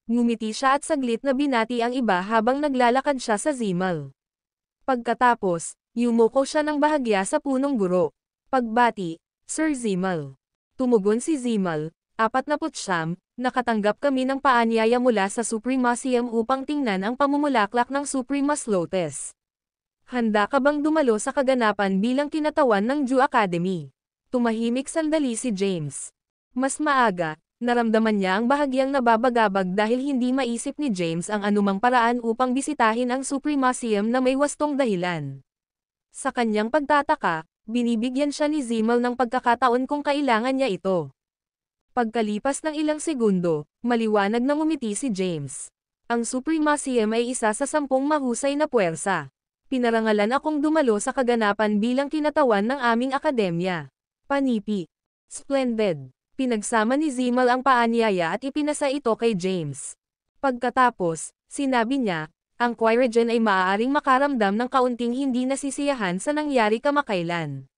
Ngumiti siya at saglit na binati ang iba habang naglalakad siya sa Zimal. Pagkatapos, yumuko siya ng bahagya sa punong guro. Pagbati, Sir Zimal. Tumugon si Zimal, 49, nakatanggap kami ng paanyaya mula sa Supremacium upang tingnan ang pamumulaklak ng Supremas Lotus. Handa ka bang dumalo sa kaganapan bilang kinatawan ng Ju Academy? Tumahimik sandali si James. Mas maaga, naramdaman niya ang bahagyang nababagabag dahil hindi maisip ni James ang anumang paraan upang bisitahin ang Supremacium na may wastong dahilan. Sa kanyang pagtataka, binibigyan siya ni Zimal ng pagkakataon kung kailangan niya ito. Pagkalipas ng ilang segundo, maliwanag na ngumiti si James. Ang Supremacium ay isa sa 10 mahusay na puwersa. Pinarangalan akong dumalo sa kaganapan bilang kinatawan ng aming akademya. Panipi. Splendid. Pinagsama ni Zimal ang paanyaya at ipinasa ito kay James. Pagkatapos, sinabi niya, ang Qui-Regen ay maaaring makaramdam ng kaunting hindi nasisiyahan sa nangyari kamakailan.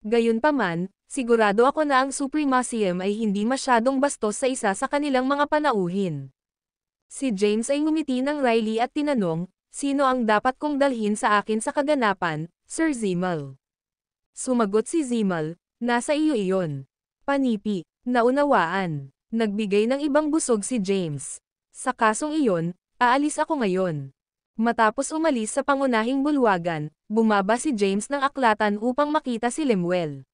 Gayunpaman, sigurado ako na ang Supremacium ay hindi masyadong bastos sa isa sa kanilang mga panauhin. Si James ay ngumiti ng Riley at tinanong, sino ang dapat kong dalhin sa akin sa kaganapan, Sir Zimal? Sumagot si Zimal, nasa iyo iyon. Panipi, naunawaan. Nagbigay ng ibang busog si James. Sa kasong iyon, aalis ako ngayon. Matapos umalis sa pangunahing bulwagan, bumaba si James ng aklatan upang makita si Lemuel.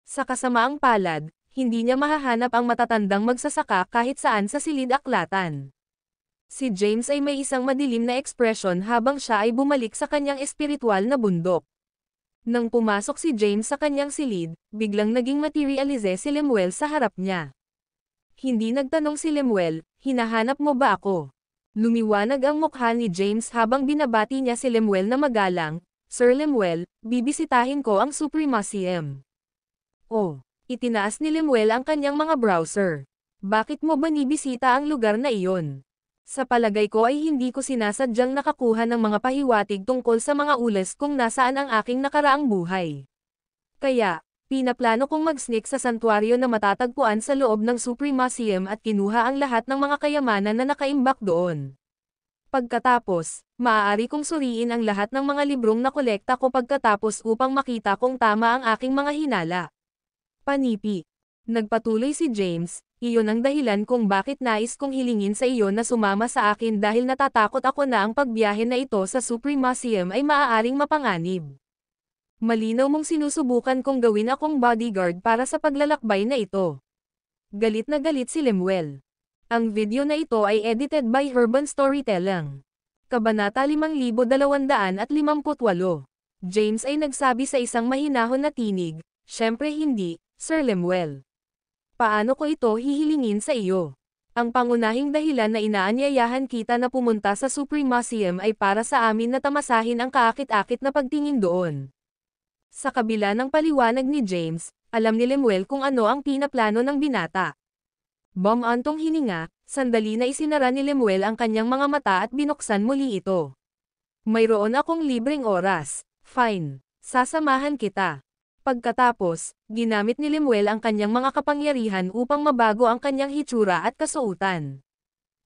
Sa kasamaang palad, hindi niya mahahanap ang matatandang magsasaka kahit saan sa silid aklatan. Si James ay may isang madilim na ekspresyon habang siya ay bumalik sa kanyang espiritual na bundok. Nang pumasok si James sa kanyang silid, biglang naging materialize si Lemuel sa harap niya. Hindi nagtanong si Lemuel, hinahanap mo ba ako? Lumiwanag ang mukha ni James habang binabati niya si Lemuel na magalang, Sir Lemuel, bibisitahin ko ang Supremacy-M. Oh, itinaas ni Lemuel ang kanyang mga browser. Bakit mo ba nibisita ang lugar na iyon? Sa palagay ko ay hindi ko sinasadyang nakakuha ng mga pahiwatig tungkol sa mga ules kung nasaan ang aking nakaraang buhay. Kaya, pinaplano kong mag-sneak sa santuaryo na matatagpuan sa loob ng Supremacy-M at kinuha ang lahat ng mga kayamanan na nakaimbak doon. Pagkatapos, maaari kong suriin ang lahat ng mga librong nakolekta ko pagkatapos upang makita kung tama ang aking mga hinala. Panipi. Nagpatuloy si James, iyon ang dahilan kung bakit nais kong hilingin sa iyo na sumama sa akin dahil natatakot ako na ang pagbiyahe na ito sa Supremacy-M ay maaaring mapanganib. Malinaw mong sinusubukan kong gawin akong bodyguard para sa paglalakbay na ito. Galit na galit si Lemuel. Ang video na ito ay edited by Urban Storytelling. Kabanata 5258. James ay nagsabi sa isang mahinahon na tinig, "Siyempre hindi, Sir Lemuel. Paano ko ito hihilingin sa iyo? Ang pangunahing dahilan na inaanyayahan kita na pumunta sa Supremacy-M ay para sa amin na tamasahin ang kaakit-akit na pagtingin doon." Sa kabila ng paliwanag ni James, alam ni Lemuel kung ano ang pinaplano ng binata. Bumantong hininga, sandali na isinara ni Lemuel ang kanyang mga mata at binuksan muli ito. "Mayroon akong libreng oras. Fine. Sasamahan kita." Pagkatapos, ginamit ni Lemuel ang kanyang mga kapangyarihan upang mabago ang kanyang hitsura at kasuotan.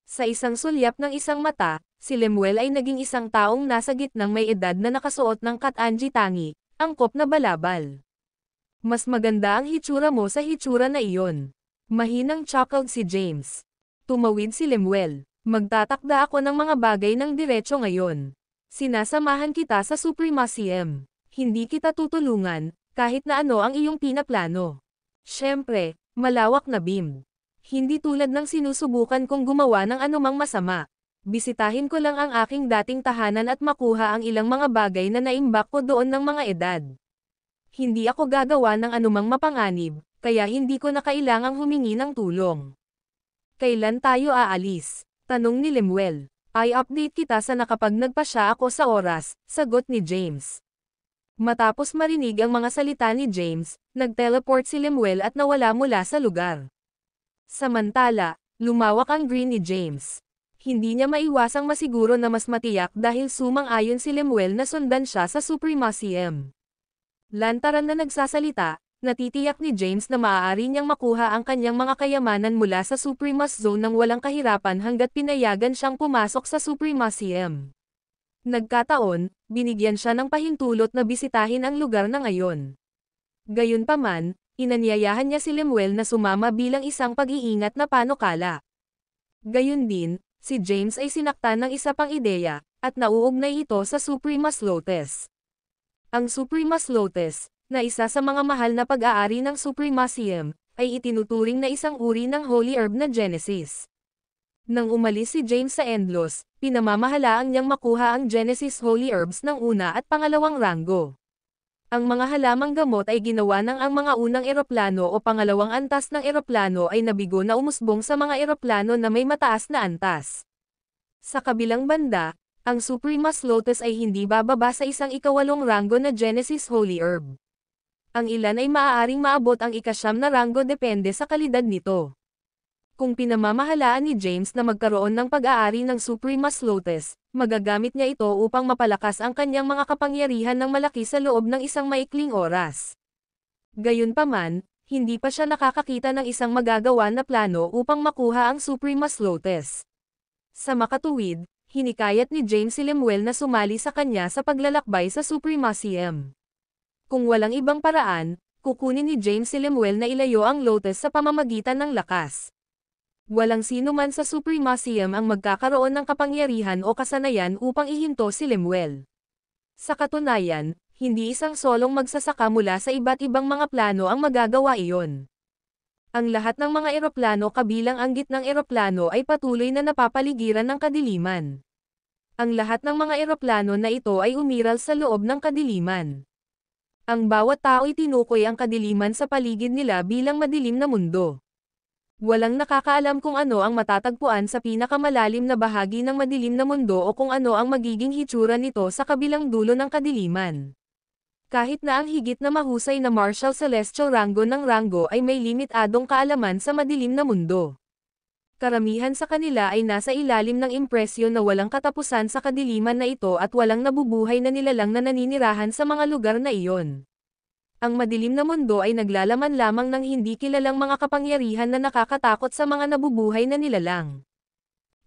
Sa isang sulyap ng isang mata, si Lemuel ay naging isang taong nasa gitnang may edad na nakasuot ng Katanji Tangi, angkop na balabal. "Mas maganda ang hitsura mo sa hitsura na iyon." Mahinang chuckled si James. Tumawid si Lemuel. "Magtatakda ako ng mga bagay ng diretso ngayon. Sinasamahan kita sa Supremacy-M. Hindi kita tutulungan, kahit na ano ang iyong pinaplano. Siyempre, malawak na beam. Hindi tulad ng sinusubukan kong gumawa ng anumang masama. Bisitahin ko lang ang aking dating tahanan at makuha ang ilang mga bagay na naimbak ko doon ng mga edad. Hindi ako gagawa ng anumang mapanganib, kaya hindi ko na kailangang humingi ng tulong." "Kailan tayo aalis?" tanong ni Lemuel. "I-update kita sa nagpa siya ako sa oras," sagot ni James. Matapos marinig ang mga salita ni James, nag-teleport si Lemuel at nawala mula sa lugar. Samantala, lumawak ang green ni James. Hindi niya maiwasang masiguro na mas matiyak dahil sumang-ayon si Lemuel na sundan siya sa Supremacy-M. Lantaran na nagsasalita, natitiyak ni James na maaari niyang makuha ang kanyang mga kayamanan mula sa Supremacy Zone nang walang kahirapan hanggat pinayagan siyang pumasok sa Supremacy-M. Nagkataon, binigyan siya ng pahintulot na bisitahin ang lugar na ngayon. Gayunpaman, inanyayahan niya si Lemuel na sumama bilang isang pag-iingat na panukala. Gayun din, si James ay sinaktan ng isa pang ideya, at nauugnay ito sa Supremacy Lotus. Ang Supremacy Lotus, na isa sa mga mahal na pag-aari ng Supremacy-M, ay itinuturing na isang uri ng holy herb na Genesis. Nang umalis si James sa Endlos, pinamamahalaang niyang makuha ang Genesis Holy Herbs ng una at pangalawang ranggo. Ang mga halamang gamot ay ginawa ng ang mga unang eroplano o pangalawang antas ng eroplano ay nabigo na umusbong sa mga eroplano na may mataas na antas. Sa kabilang banda, ang Supremacy Lotus ay hindi bababa sa isang ikawalong ranggo na Genesis Holy Herb. Ang ilan ay maaaring maabot ang ika-9 na ranggo depende sa kalidad nito. Kung pinamamahalaan ni James na magkaroon ng pag-aari ng Supremacy Lotus, magagamit niya ito upang mapalakas ang kanyang mga kapangyarihan ng malaki sa loob ng isang maikling oras. Gayunpaman, hindi pa siya nakakakita ng isang magagawa na plano upang makuha ang Supremacy Lotus. Sa makatuwid, hinikayat ni James si Lemuel na sumali sa kanya sa paglalakbay sa Supremacy-M. Kung walang ibang paraan, kukunin ni James si Lemuel na ilayo ang Lotus sa pamamagitan ng lakas. Walang sino man sa Supremacy-M ang magkakaroon ng kapangyarihan o kasanayan upang ihinto si Lemuel. Sa katunayan, hindi isang solong magsasaka mula sa iba't ibang mga plano ang magagawa iyon. Ang lahat ng mga eroplano kabilang ang gitnang eroplano ay patuloy na napapaligiran ng kadiliman. Ang lahat ng mga eroplano na ito ay umiral sa loob ng kadiliman. Ang bawat tao ay tinukoy ang kadiliman sa paligid nila bilang madilim na mundo. Walang nakakaalam kung ano ang matatagpuan sa pinakamalalim na bahagi ng madilim na mundo o kung ano ang magiging hitsura nito sa kabilang dulo ng kadiliman. Kahit na ang higit na mahusay na Martial Celestial Rango ng Rango ay may limitadong kaalaman sa madilim na mundo. Karamihan sa kanila ay nasa ilalim ng impresyon na walang katapusan sa kadiliman na ito at walang nabubuhay na nilalang na naninirahan sa mga lugar na iyon. Ang madilim na mundo ay naglalaman lamang ng hindi kilalang mga kapangyarihan na nakakatakot sa mga nabubuhay na nilalang.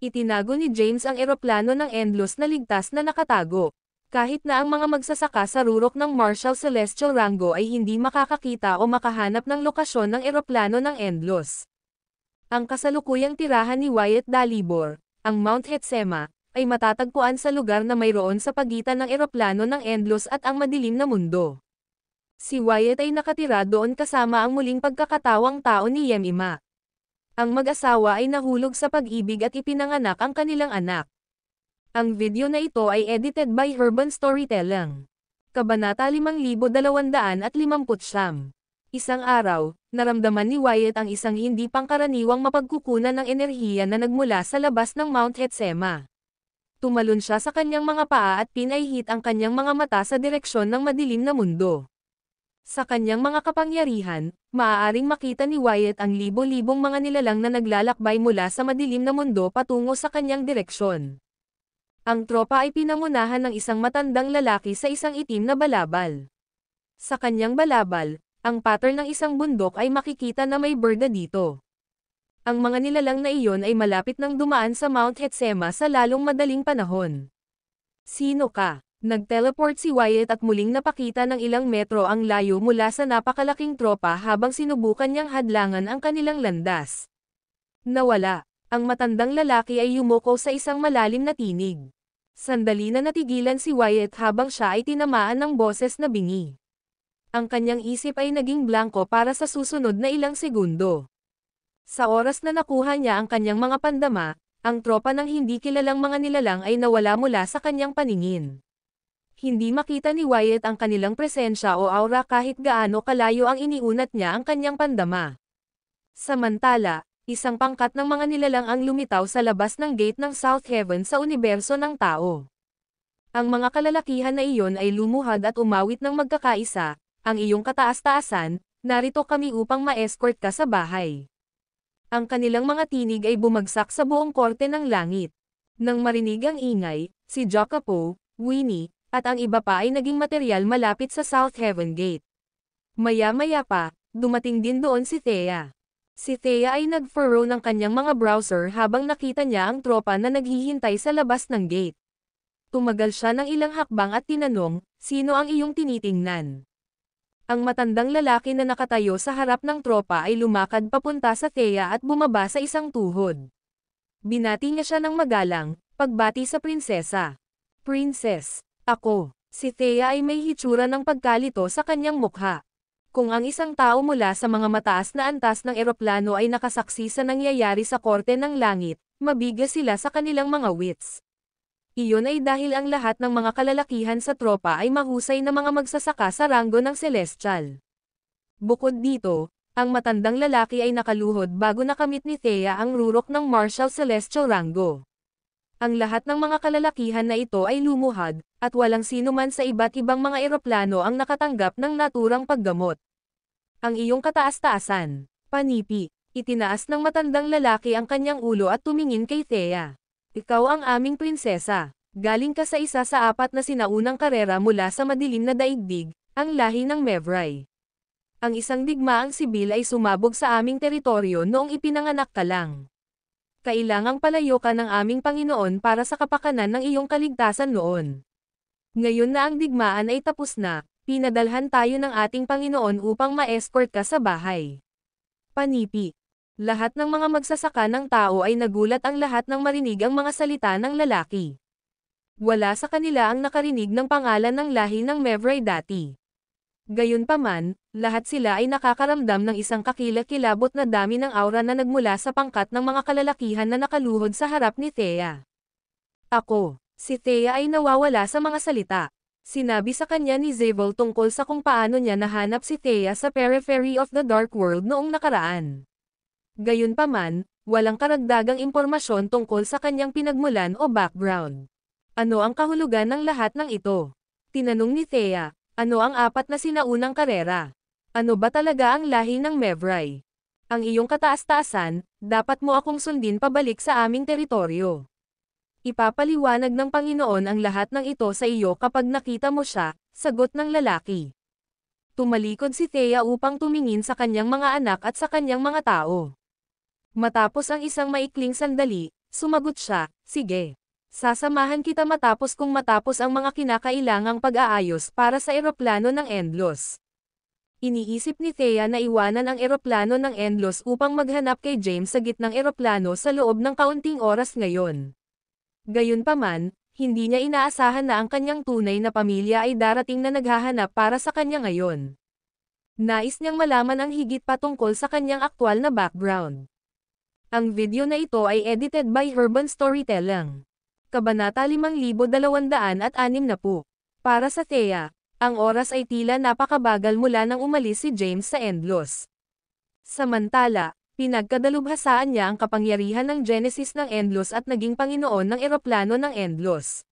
Itinago ni James ang eroplano ng Endless na ligtas na nakatago. Kahit na ang mga magsasaka sa rurok ng Martial Celestial Rango ay hindi makakakita o makahanap ng lokasyon ng eroplano ng Endless. Ang kasalukuyang tirahan ni Wyatt Dalibor, ang Mount Hetsema, ay matatagpuan sa lugar na mayroon sa pagitan ng eroplano ng Endless at ang madilim na mundo. Si Wyatt ay nakatira doon kasama ang muling pagkakatawang tao ni Yemima. Ang mag-asawa ay nahulog sa pag-ibig at ipinanganak ang kanilang anak. Ang video na ito ay edited by Urban Storytelling. Kabanata 5259. Isang araw, naramdaman ni Wyatt ang isang hindi pangkaraniwang mapagkukunan ng enerhiya na nagmula sa labas ng Mount Hetsema. Tumalon siya sa kanyang mga paa at pinaihit ang kanyang mga mata sa direksyon ng madilim na mundo. Sa kanyang mga kapangyarihan, maaaring makita ni Wyatt ang libo-libong mga nilalang na naglalakbay mula sa madilim na mundo patungo sa kanyang direksyon. Ang tropa ay pinangunahan ng isang matandang lalaki sa isang itim na balabal. Sa kanyang balabal, ang pattern ng isang bundok ay makikita na may berda dito. Ang mga nilalang na iyon ay malapit nang dumaan sa Mount Hetsema sa lalong madaling panahon. Sino ka? Nag-teleport si Wyatt at muling napakita ng ilang metro ang layo mula sa napakalaking tropa habang sinubukan niyang hadlangan ang kanilang landas. Nawala. Ang matandang lalaki ay yumuko sa isang malalim na tinig. Sandali na natigilan si Wyatt habang siya ay tinamaan ng boses na bingi. Ang kanyang isip ay naging blanko para sa susunod na ilang segundo. Sa oras na nakuha niya ang kanyang mga pandama, ang tropa ng hindi kilalang mga nilalang ay nawala mula sa kanyang paningin. Hindi makita ni Wyatt ang kanilang presensya o aura kahit gaano kalayo ang iniunat niya ang kanyang pandama. Samantala, isang pangkat ng mga nilalang ang lumitaw sa labas ng gate ng South Heaven sa universo ng tao. Ang mga kalalakihan na iyon ay lumuhad at umawit ng magkakaisa, ang iyong kataas-taasan, narito kami upang ma-escort ka sa bahay. Ang kanilang mga tinig ay bumagsak sa buong korte ng langit. Nang marinig ang ingay, si Jacopo, Winnie, at ang iba pa ay naging material malapit sa South Heaven Gate. Maya-maya pa, dumating din doon si Thea. Si Thea ay nag-furrow ng kanyang mga browser habang nakita niya ang tropa na naghihintay sa labas ng gate. Tumagal siya ng ilang hakbang at tinanong, sino ang iyong tinitingnan? Ang matandang lalaki na nakatayo sa harap ng tropa ay lumakad papunta sa Thea at bumaba sa isang tuhod. Binati niya siya ng magalang, pagbati sa prinsesa. Princess. Ako, si Thea ay may hitsura ng pagkalito sa kanyang mukha. Kung ang isang tao mula sa mga mataas na antas ng eroplano ay nakasaksi sa nangyayari sa korte ng langit, mabigas sila sa kanilang mga wits. Iyon ay dahil ang lahat ng mga kalalakihan sa tropa ay mahusay na mga magsasaka sa ranggo ng Celestial. Bukod dito, ang matandang lalaki ay nakaluhod bago nakamit ni Thea ang rurok ng Martial Celestial Rango. Ang lahat ng mga kalalakihan na ito ay lumuhad, at walang sino man sa iba't ibang mga eroplano ang nakatanggap ng naturang paggamot. Ang iyong kataas-taasan, panipi, itinaas ng matandang lalaki ang kanyang ulo at tumingin kay Thea. Ikaw ang aming prinsesa. Galing ka sa isa sa apat na sinaunang karera mula sa madilim na daigdig, ang lahi ng Mevrai. Ang isang digmaang sibil ay sumabog sa aming teritoryo noong ipinanganak ka lang. Kailangang palayo ka ng aming Panginoon para sa kapakanan ng iyong kaligtasan noon. Ngayon na ang digmaan ay tapos na, pinadalhan tayo ng ating Panginoon upang ma-escort ka sa bahay. Panipi. Lahat ng mga magsasaka ng tao ay nagulat ang lahat ng marinig ang mga salita ng lalaki. Wala sa kanila ang nakarinig ng pangalan ng lahi ng Mevrai dati. Gayunpaman, lahat sila ay nakakaramdam ng isang kakilakilabot na dami ng aura na nagmula sa pangkat ng mga kalalakihan na nakaluhod sa harap ni Thea. Ako, si Thea ay nawawala sa mga salita. Sinabi sa kanya ni Zabel tungkol sa kung paano niya nahanap si Thea sa periphery of the Dark World noong nakaraan. Gayunpaman, walang karagdagang impormasyon tungkol sa kanyang pinagmulan o background. Ano ang kahulugan ng lahat ng ito? Tinanong ni Thea, ano ang apat na sinaunang karera? Ano ba talaga ang lahi ng Mevrai? Ang iyong kataas-taasan, dapat mo akong sundin pabalik sa aming teritoryo. Ipapaliwanag ng Panginoon ang lahat ng ito sa iyo kapag nakita mo siya, sagot ng lalaki. Tumalikod si Thea upang tumingin sa kanyang mga anak at sa kanyang mga tao. Matapos ang isang maikling sandali, sumagot siya, sige. Sasamahan kita matapos ang mga kinakailangang pag-aayos para sa eroplano ng Endlos. Iniisip ni Thea na iwanan ang eroplano ng Endlos upang maghanap kay James sa gitnang eroplano sa loob ng kaunting oras ngayon. Gayunpaman, hindi niya inaasahan na ang kanyang tunay na pamilya ay darating na naghahanap para sa kanya ngayon. Nais niyang malaman ang higit pa tungkol sa kanyang aktwal na background. Ang video na ito ay edited by Urban Storytelling. Kabanata 5260. Para sa Thea, ang oras ay tila napakabagal mula nang umalis si James sa Endlos. Samantala, pinagkadalubhasaan niya ang kapangyarihan ng Genesis ng Endlos at naging Panginoon ng eroplano ng Endlos.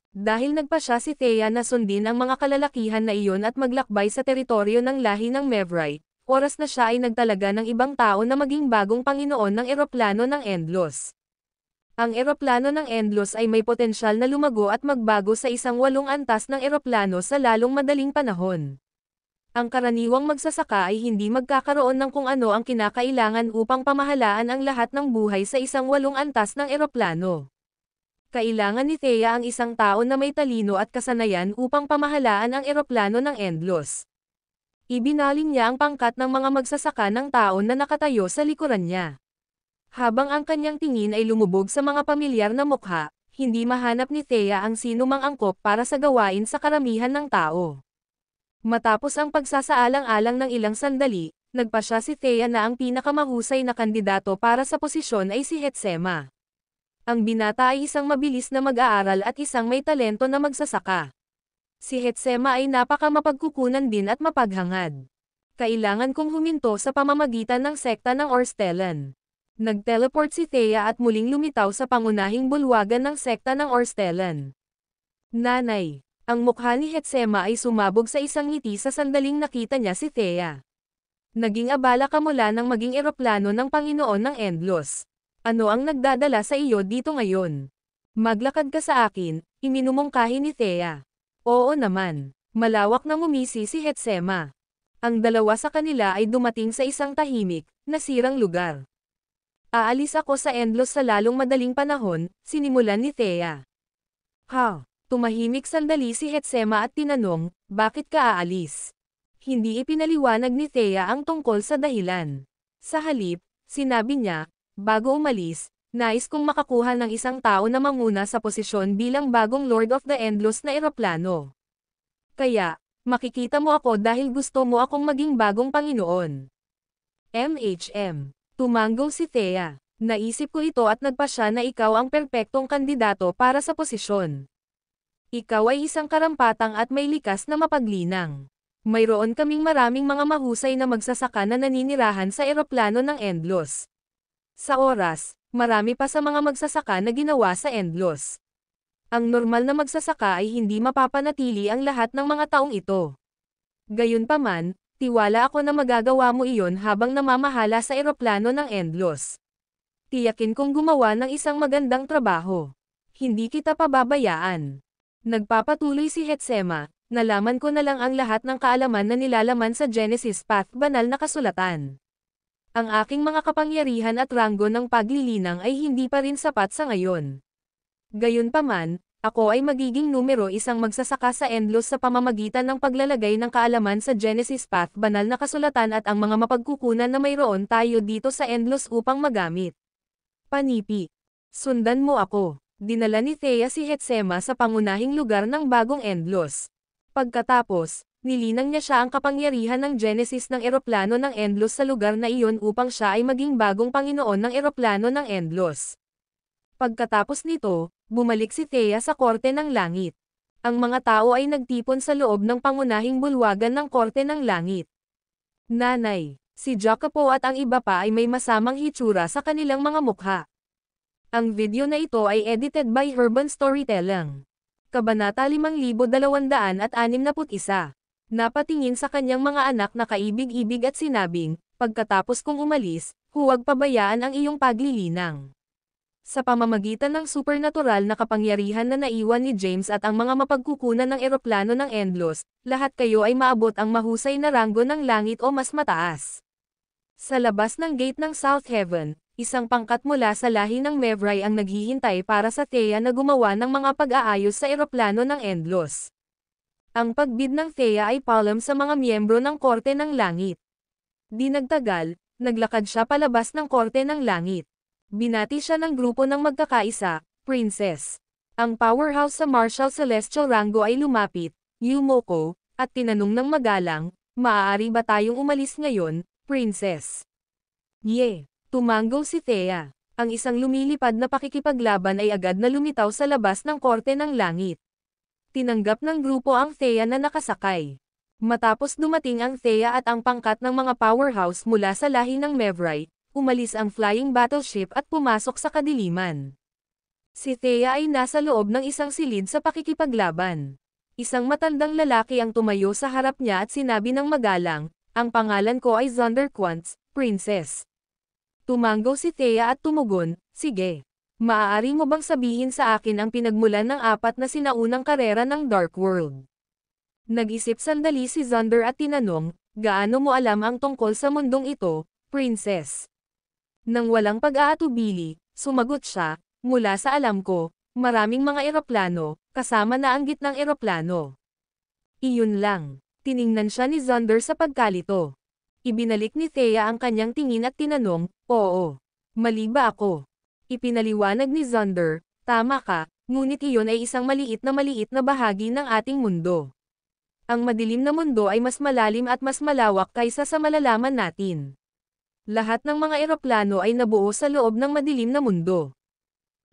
Dahil nagpasya si Thea na sundin ang mga kalalakihan na iyon at maglakbay sa teritoryo ng lahi ng Mevrai, oras na siya ay nagtalaga ng ibang tao na maging bagong Panginoon ng eroplano ng Endlos. Ang eroplano ng Endlos ay may potensyal na lumago at magbago sa isang 8 antas ng eroplano sa lalong madaling panahon. Ang karaniwang magsasaka ay hindi magkakaroon ng kung ano ang kinakailangan upang pamahalaan ang lahat ng buhay sa isang 8 antas ng eroplano. Kailangan ni Thea ang isang tao na may talino at kasanayan upang pamahalaan ang eroplano ng Endlos. Ibinaling niya ang pangkat ng mga magsasaka ng tao na nakatayo sa likuran niya. Habang ang kanyang tingin ay lumubog sa mga pamilyar na mukha, hindi mahanap ni Thea ang sinumang angkop para sa gawain sa karamihan ng tao. Matapos ang pagsasaalang-alang ng ilang sandali, nagpasya si Thea na ang pinakamahusay na kandidato para sa posisyon ay si Hetsema. Ang binata ay isang mabilis na mag-aaral at isang may talento na magsasaka. Si Hetsema ay napakamapagkukunan din at mapaghangad. Kailangan kong huminto sa pamamagitan ng sekta ng Orstellan. Nag-teleport si Thea at muling lumitaw sa pangunahing bulwagan ng sekta ng Orstellan. Nanay, ang mukha ni Hetsema ay sumabog sa isang ngiti sa sandaling nakita niya si Thea. Naging abala ka mula nang maging eroplano ng Panginoon ng Endlos. Ano ang nagdadala sa iyo dito ngayon? Maglakad ka sa akin, iminumungkahi ni Thea. Oo naman, malawak na ngumisi si Hetsema. Ang dalawa sa kanila ay dumating sa isang tahimik, nasirang lugar. Aalis ako sa Endlos sa lalong madaling panahon, sinimulan ni Thea. Tumahimik sandali si Hetsema at tinanong, bakit ka aalis? Hindi ipinaliwanag ni Thea ang tungkol sa dahilan. Sa halip, sinabi niya, bago umalis, nais kong makakuha ng isang tao na manguna sa posisyon bilang bagong Lord of the Endlos na eroplano. Kaya, makikita mo ako dahil gusto mo akong maging bagong Panginoon. Tumango si Thea. Naisip ko ito at nagpasya na ikaw ang perpektong kandidato para sa posisyon. Ikaw ay isang karampatang at may likas na mapaglinang. Mayroon kaming maraming mga mahusay na magsasaka na naninirahan sa eroplano ng Endlos. Sa oras, marami pa sa mga magsasaka na ginawa sa Endlos. Ang normal na magsasaka ay hindi mapapanatili ang lahat ng mga taong ito. Gayunpaman, tiwala ako na magagawa mo iyon habang namamahala sa eroplano ng Endlos. Tiyakin kong gumawa ng isang magandang trabaho. Hindi kita pababayaan. Nagpapatuloy si Hetsema, nalaman ko na lang ang lahat ng kaalaman na nilalaman sa Genesis Path banal na kasulatan. Ang aking mga kapangyarihan at ranggo ng paglilinang ay hindi pa rin sapat sa ngayon. Gayunpaman, ako ay magiging numero 1 magsasaka sa Endlos sa pamamagitan ng paglalagay ng kaalaman sa Genesis Path banal na kasulatan at ang mga mapagkukunan na mayroon tayo dito sa Endlos upang magamit. Panipi. Sundan mo ako. Dinala ni Thea si Hetsema sa pangunahing lugar ng bagong Endlos. Pagkatapos, nilinang niya siya ang kapangyarihan ng Genesis ng eroplano ng Endlos sa lugar na iyon upang siya ay maging bagong Panginoon ng eroplano ng Endlos. Pagkatapos nito, bumalik si Thea sa Korte ng Langit. Ang mga tao ay nagtipon sa loob ng pangunahing bulwagan ng Korte ng Langit. Nanay, Si Jacopo at ang iba pa ay may masamang hitsura sa kanilang mga mukha. Ang video na ito ay edited by Urban Storytelling. Kabanata 5261. Napatingin sa kanyang mga anak na kaibig-ibig at sinabing, pagkatapos kong umalis, huwag pabayaan ang iyong paglilinang. Sa pamamagitan ng supernatural na kapangyarihan na naiwan ni James at ang mga mapagkukunan ng eroplano ng Endlos, lahat kayo ay maabot ang mahusay na ranggo ng langit o mas mataas. Sa labas ng gate ng South Heaven, isang pangkat mula sa lahi ng Mevrai ang naghihintay para sa Thea na gumawa ng mga pag-aayos sa eroplano ng Endlos. Ang pagbid ng Thea ay palom sa mga miyembro ng Korte ng Langit. Di nagtagal, naglakad siya palabas ng Korte ng Langit. Binati siya ng grupo ng magkakaisa, Princess. Ang powerhouse sa Martial Celestial Rango ay lumapit, Yumoko, at tinanong ng magalang, maaari ba tayong umalis ngayon, Princess? Tumango si Thea. Ang isang lumilipad na pakikipaglaban ay agad na lumitaw sa labas ng Korte ng Langit. Tinanggap ng grupo ang Thea na nakasakay. Matapos dumating ang Thea at ang pangkat ng mga powerhouse mula sa lahi ng Mevrai, umalis ang flying battleship at pumasok sa kadiliman. Si Thea ay nasa loob ng isang silid sa pakikipaglaban. Isang matandang lalaki ang tumayo sa harap niya at sinabi ng magalang, ang pangalan ko ay Zonderquants, Princess. Tumango si Thea at tumugon, sige. Maaari mo bang sabihin sa akin ang pinagmulan ng 4 na sinaunang karera ng Dark World? Nag-isip sandali si Zonder at tinanong, gaano mo alam ang tungkol sa mundong ito, Princess? Nang walang pag-aatubili, sumagot siya, mula sa alam ko, maraming mga eroplano, kasama na ang gitnang eroplano. Iyon lang. Tiningnan siya ni Zonder sa pagkalito. Ibinalik ni Thea ang kanyang tingin at tinanong, oo. Mali ba ako? Ipinaliwanag ni Zonder, tama ka, ngunit iyon ay isang maliit na bahagi ng ating mundo. Ang madilim na mundo ay mas malalim at mas malawak kaysa sa malalaman natin. Lahat ng mga eroplano ay nabuo sa loob ng madilim na mundo.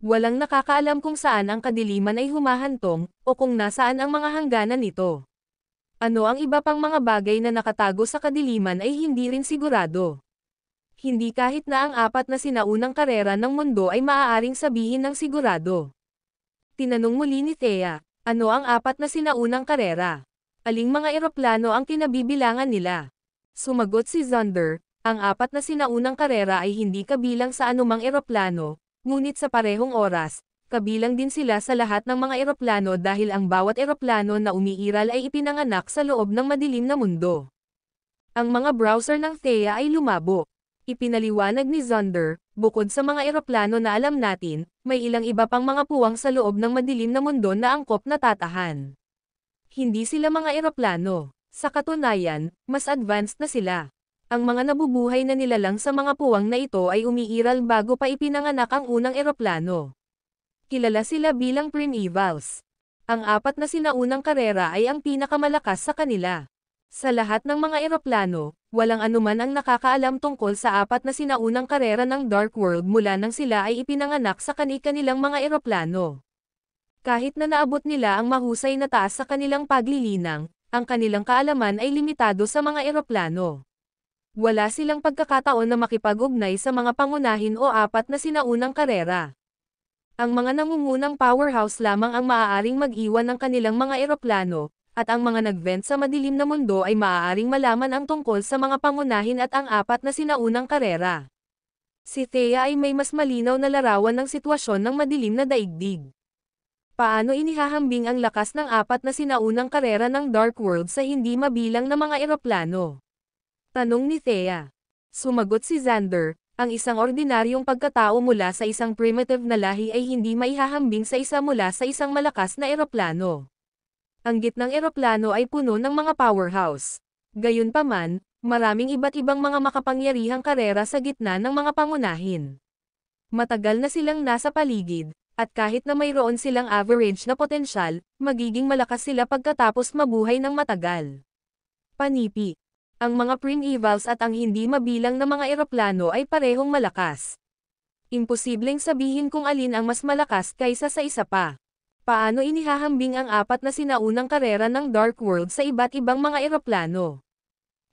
Walang nakakaalam kung saan ang kadiliman ay humahantong, o kung nasaan ang mga hangganan nito. Ano ang iba pang mga bagay na nakatago sa kadiliman ay hindi rin sigurado. Hindi kahit na ang 4 na sinaunang karera ng mundo ay maaaring sabihin ng sigurado. Tinanong muli ni Thea, ano ang 4 na sinaunang karera? Aling mga eroplano ang kinabibilangan nila? Sumagot si Zonder, ang 4 na sinaunang karera ay hindi kabilang sa anumang eroplano, ngunit sa parehong oras, kabilang din sila sa lahat ng mga eroplano dahil ang bawat eroplano na umiiral ay ipinanganak sa loob ng madilim na mundo. Ang mga browser ng Thea ay lumabo. Ipinaliwanag ni Zonder, bukod sa mga eroplano na alam natin, may ilang iba pang mga puwang sa loob ng madilim na mundo na angkop na tatahan. Hindi sila mga eroplano. Sa katunayan, mas advanced na sila. Ang mga nabubuhay na nilalang sa mga puwang na ito ay umiiral bago pa ipinanganak ang unang eroplano. Kilala sila bilang primevals. Ang 4 na sinaunang karera ay ang pinakamalakas sa kanila. Sa lahat ng mga eroplano, walang anuman ang nakakaalam tungkol sa 4 na sinaunang karera ng Dark World mula nang sila ay ipinanganak sa kani-kanilang mga eroplano. Kahit na naabot nila ang mahusay na taas sa kanilang paglilinang, ang kanilang kaalaman ay limitado sa mga eroplano. Wala silang pagkakataon na makipag-ugnay sa mga pangunahin o 4 na sinaunang karera. Ang mga nangungunang powerhouse lamang ang maaaring mag-iwan ng kanilang mga eroplano, at ang mga nag-vent sa madilim na mundo ay maaaring malaman ang tungkol sa mga pangunahin at ang 4 na sinaunang karera. Si Thea ay may mas malinaw na larawan ng sitwasyon ng madilim na daigdig. Paano inihahambing ang lakas ng 4 na sinaunang karera ng Dark World sa hindi mabilang na mga eroplano? Tanong ni Thea. Sumagot si Xander, ang isang ordinaryong pagkatao mula sa isang primitive na lahi ay hindi maihahambing sa isa mula sa isang malakas na eroplano. Ang gitnang eroplano ay puno ng mga powerhouse. Gayunpaman, maraming iba't ibang mga makapangyarihang karera sa gitna ng mga pangunahin. Matagal na silang nasa paligid, at kahit na mayroon silang average na potensyal, magiging malakas sila pagkatapos mabuhay ng matagal. Panipi. Ang mga primevals at ang hindi mabilang na mga eroplano ay parehong malakas. Imposibleng sabihin kung alin ang mas malakas kaysa sa isa pa. Paano inihahambing ang 4 na sinaunang karera ng Dark World sa iba't ibang mga eroplano?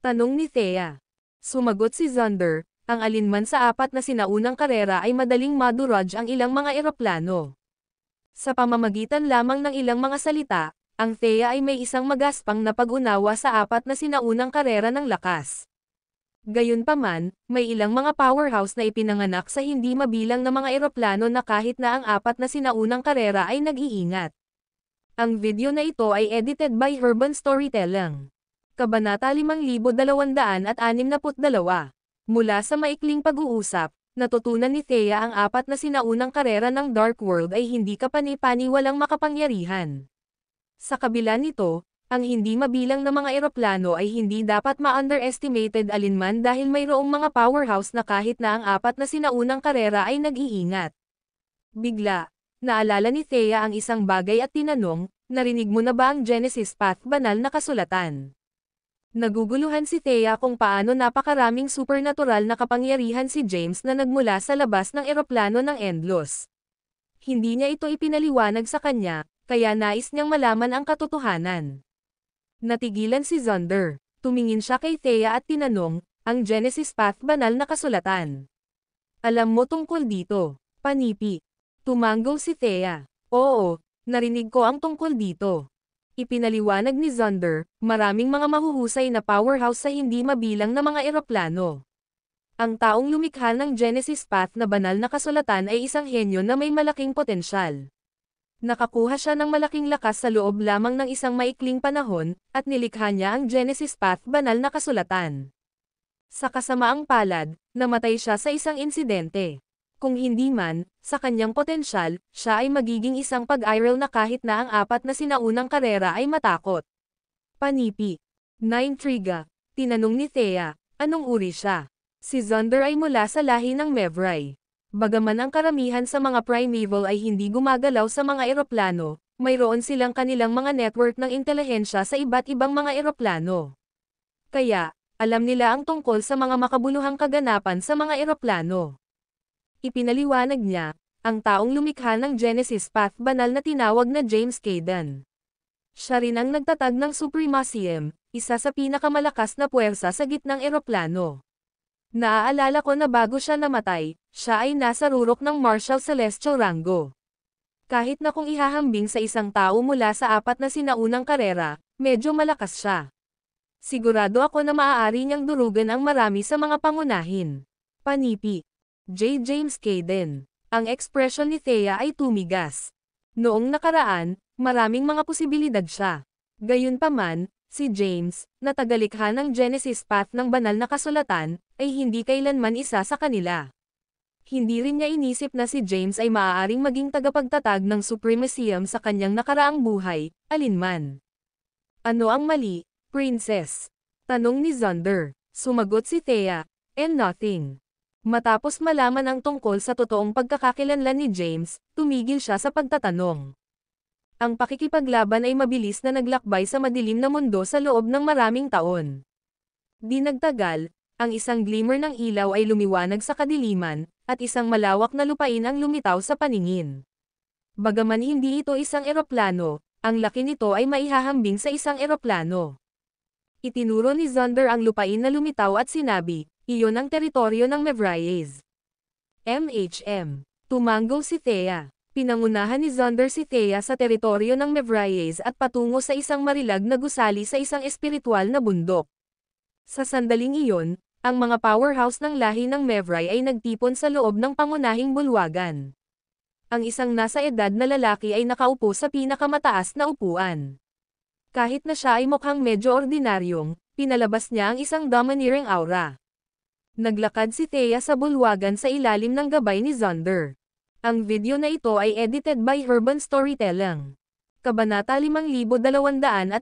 Tanong ni Thea. Sumagot si Xander, ang alinman sa apat na sinaunang karera ay madaling maduraj ang ilang mga eroplano. Sa pamamagitan lamang ng ilang mga salita, ang Thea ay may isang magaspang na pag-unawa sa apat na sinaunang karera ng lakas. Gayunpaman, may ilang mga powerhouse na ipinanganak sa hindi mabilang na mga eroplano na kahit na ang apat na sinaunang karera ay nag-iingat. Ang video na ito ay edited by Urban Storytelling. Kabanata 5262. Mula sa maikling pag-uusap, natutunan ni Thea ang apat na sinaunang karera ng Dark World ay hindi kapani-paniwalang makapangyarihan. Sa kabila nito, ang hindi mabilang na mga eroplano ay hindi dapat ma-underestimated alinman dahil mayroong mga powerhouse na kahit na ang apat na sinaunang karera ay nag-iingat. Bigla, naalala ni Thea ang isang bagay at tinanong, narinig mo na ba ang Genesis Path banal na kasulatan? Naguguluhan si Thea kung paano napakaraming supernatural na kapangyarihan si James na nagmula sa labas ng eroplano ng Endlos. Hindi niya ito ipinaliwanag sa kanya, kaya nais niyang malaman ang katotohanan. Natigilan si Xander. Tumingin siya kay Thea at tinanong, ang Genesis Path banal na kasulatan. Alam mo tungkol dito, panipi. Tumanggaw si Thea. Oo, narinig ko ang tungkol dito. Ipinaliwanag ni Xander, maraming mga mahuhusay na powerhouse sa hindi mabilang na mga eroplano. Ang taong lumikha ng Genesis Path na banal na kasulatan ay isang henyo na may malaking potensyal. Nakakuha siya ng malaking lakas sa loob lamang ng isang maikling panahon, at nilikha niya ang Genesis Path banal na kasulatan. Sa kasamaang palad, namatay siya sa isang insidente. Kung hindi man, sa kanyang potensyal, siya ay magiging isang pag-iral na kahit na ang apat na sinaunang karera ay matakot. Panipi. Naintriga. Tinanong ni Thea, anong uri siya? Si Xander ay mula sa lahi ng Mevrai. Bagaman ang karamihan sa mga primeval ay hindi gumagalaw sa mga eroplano, mayroon silang kanilang mga network ng intelihensya sa iba't ibang mga eroplano. Kaya, alam nila ang tungkol sa mga makabuluhang kaganapan sa mga eroplano. Ipinaliwanag niya, ang taong lumikha ng Genesis Path banal na tinawag na James Caden. Siya rin ang nagtatag ng Supremacium, isa sa pinakamalakas na puwersa sa gitnang eroplano. Naaalala ko na bago siya namatay, siya ay nasa rurok ng Marshal Celestial Rango. Kahit na kung ihahambing sa isang tao mula sa apat na sinaunang karera, medyo malakas siya. Sigurado ako na maaari niyang durugan ang marami sa mga pangunahin. Panipi. J. James Caden. Ang ekspresyon ni Thea ay tumigas. Noong nakaraan, maraming mga posibilidad siya. Gayunpaman, si James, na tagalikha ng Genesis Path ng banal na kasulatan, ay hindi kailanman isa sa kanila. Hindi rin niya inisip na si James ay maaaring maging tagapagtatag ng Supremacium sa kanyang nakaraang buhay, alinman. Ano ang mali, Princess? Tanong ni Xander. Sumagot si Thea, and nothing. Matapos malaman ang tungkol sa totoong pagkakakilanlan ni James, tumigil siya sa pagtatanong. Ang pakikipaglaban ay mabilis na naglakbay sa madilim na mundo sa loob ng maraming taon. Di nagtagal, ang isang glimmer ng ilaw ay lumiwanag sa kadiliman, at isang malawak na lupain ang lumitaw sa paningin. Bagaman hindi ito isang eroplano, ang laki nito ay maihahambing sa isang eroplano. Itinuro ni Xander ang lupain na lumitaw at sinabi, iyon ang teritoryo ng Mevrais. MHM. Tumanggaw si Thea. Pinangunahan ni Xander si Thea sa teritoryo ng Mevrais at patungo sa isang marilag na gusali sa isang espiritual na bundok. Sa sandaling iyon, ang mga powerhouse ng lahi ng Mevrai ay nagtipon sa loob ng pangunahing bulwagan. Ang isang nasa edad na lalaki ay nakaupo sa pinakamataas na upuan. Kahit na siya ay mukhang medyo ordinaryong, pinalabas niya ang isang domineering aura. Naglakad si Thea sa bulwagan sa ilalim ng gabay ni Xander. Ang video na ito ay edited by Urban Storytelling. Kabanata 5263.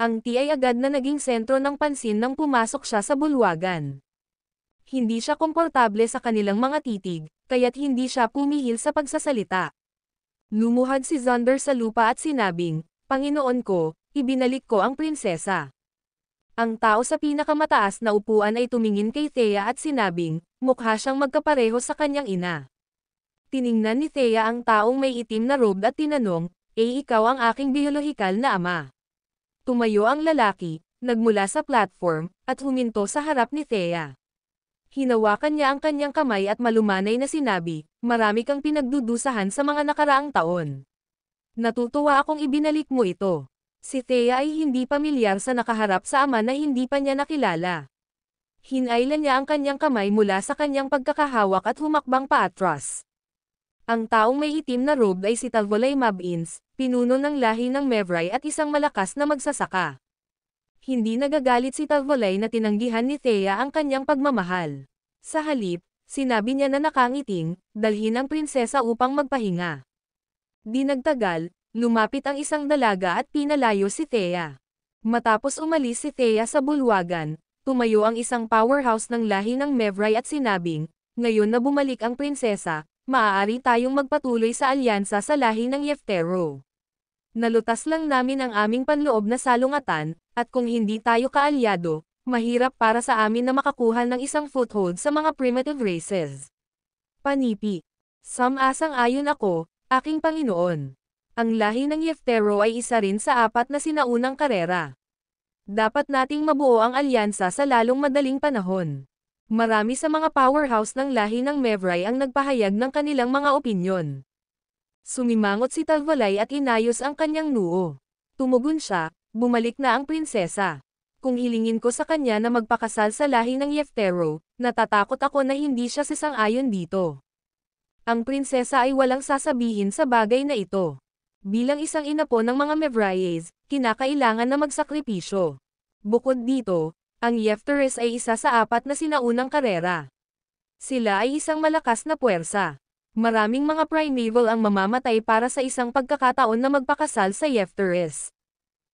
Ang T ay agad na naging sentro ng pansin nang pumasok siya sa bulwagan. Hindi siya komportable sa kanilang mga titig, kaya't hindi siya pumihil sa pagsasalita. Lumuhad si Xander sa lupa at sinabing, Panginoon ko, ibinalik ko ang prinsesa. Ang tao sa pinakamataas na upuan ay tumingin kay Thea at sinabing, mukha siyang magkapareho sa kanyang ina. Tiningnan ni Thea ang taong may itim na robe at tinanong, ikaw ang aking biolohikal na ama. Tumayo ang lalaki, nagmula sa platform, at huminto sa harap ni Thea. Hinawakan niya ang kanyang kamay at malumanay na sinabi, marami kang pinagdudusahan sa mga nakaraang taon. Natutuwa akong ibinalik mo ito. Si Thea ay hindi pamilyar sa nakaharap sa ama na hindi pa niya nakilala. Hinailan niya ang kanyang kamay mula sa kanyang pagkakahawak at humakbang paatras. Ang taong may itim na robe ay si Talvolay Mabins, pinuno ng lahi ng Mevrai at isang malakas na magsasaka. Hindi nagagalit si Talvolay na tinanggihan ni Thea ang kanyang pagmamahal. Sa halip, sinabi niya na nakangiting, dalhin ang prinsesa upang magpahinga. Di nagtagal, lumapit ang isang dalaga at pinalayo si Thea. Matapos umalis si Thea sa bulwagan, tumayo ang isang powerhouse ng lahi ng Mevrai at sinabing, ngayon na bumalik ang prinsesa, maaari tayong magpatuloy sa alyansa sa lahi ng Yeftero. Nalutas lang namin ang aming panloob na salungatan, at kung hindi tayo kaalyado, mahirap para sa amin na makakuha ng isang foothold sa mga primitive races. Panipi. Sam-asang-ayon ako, aking Panginoon. Ang lahi ng Yeftero ay isa rin sa 4 na sinaunang karera. Dapat nating mabuo ang alyansa sa lalong madaling panahon. Marami sa mga powerhouse ng lahi ng Mevrai ang nagpahayag ng kanilang mga opinyon. Sumimangot si Talvolay at inayos ang kanyang noo. Tumugon siya, bumalik na ang prinsesa. Kung hilingin ko sa kanya na magpakasal sa lahi ng Yeftero, natatakot ako na hindi siya sasang-ayon dito. Ang prinsesa ay walang sasabihin sa bagay na ito. Bilang isang ina po ng mga Mevraies, kinakailangan na magsakripisyo. Bukod dito, ang Yefteres ay isa sa 4 na sinaunang karera. Sila ay isang malakas na puwersa. Maraming mga primeval ang mamamatay para sa isang pagkakataon na magpakasal sa Yefteres.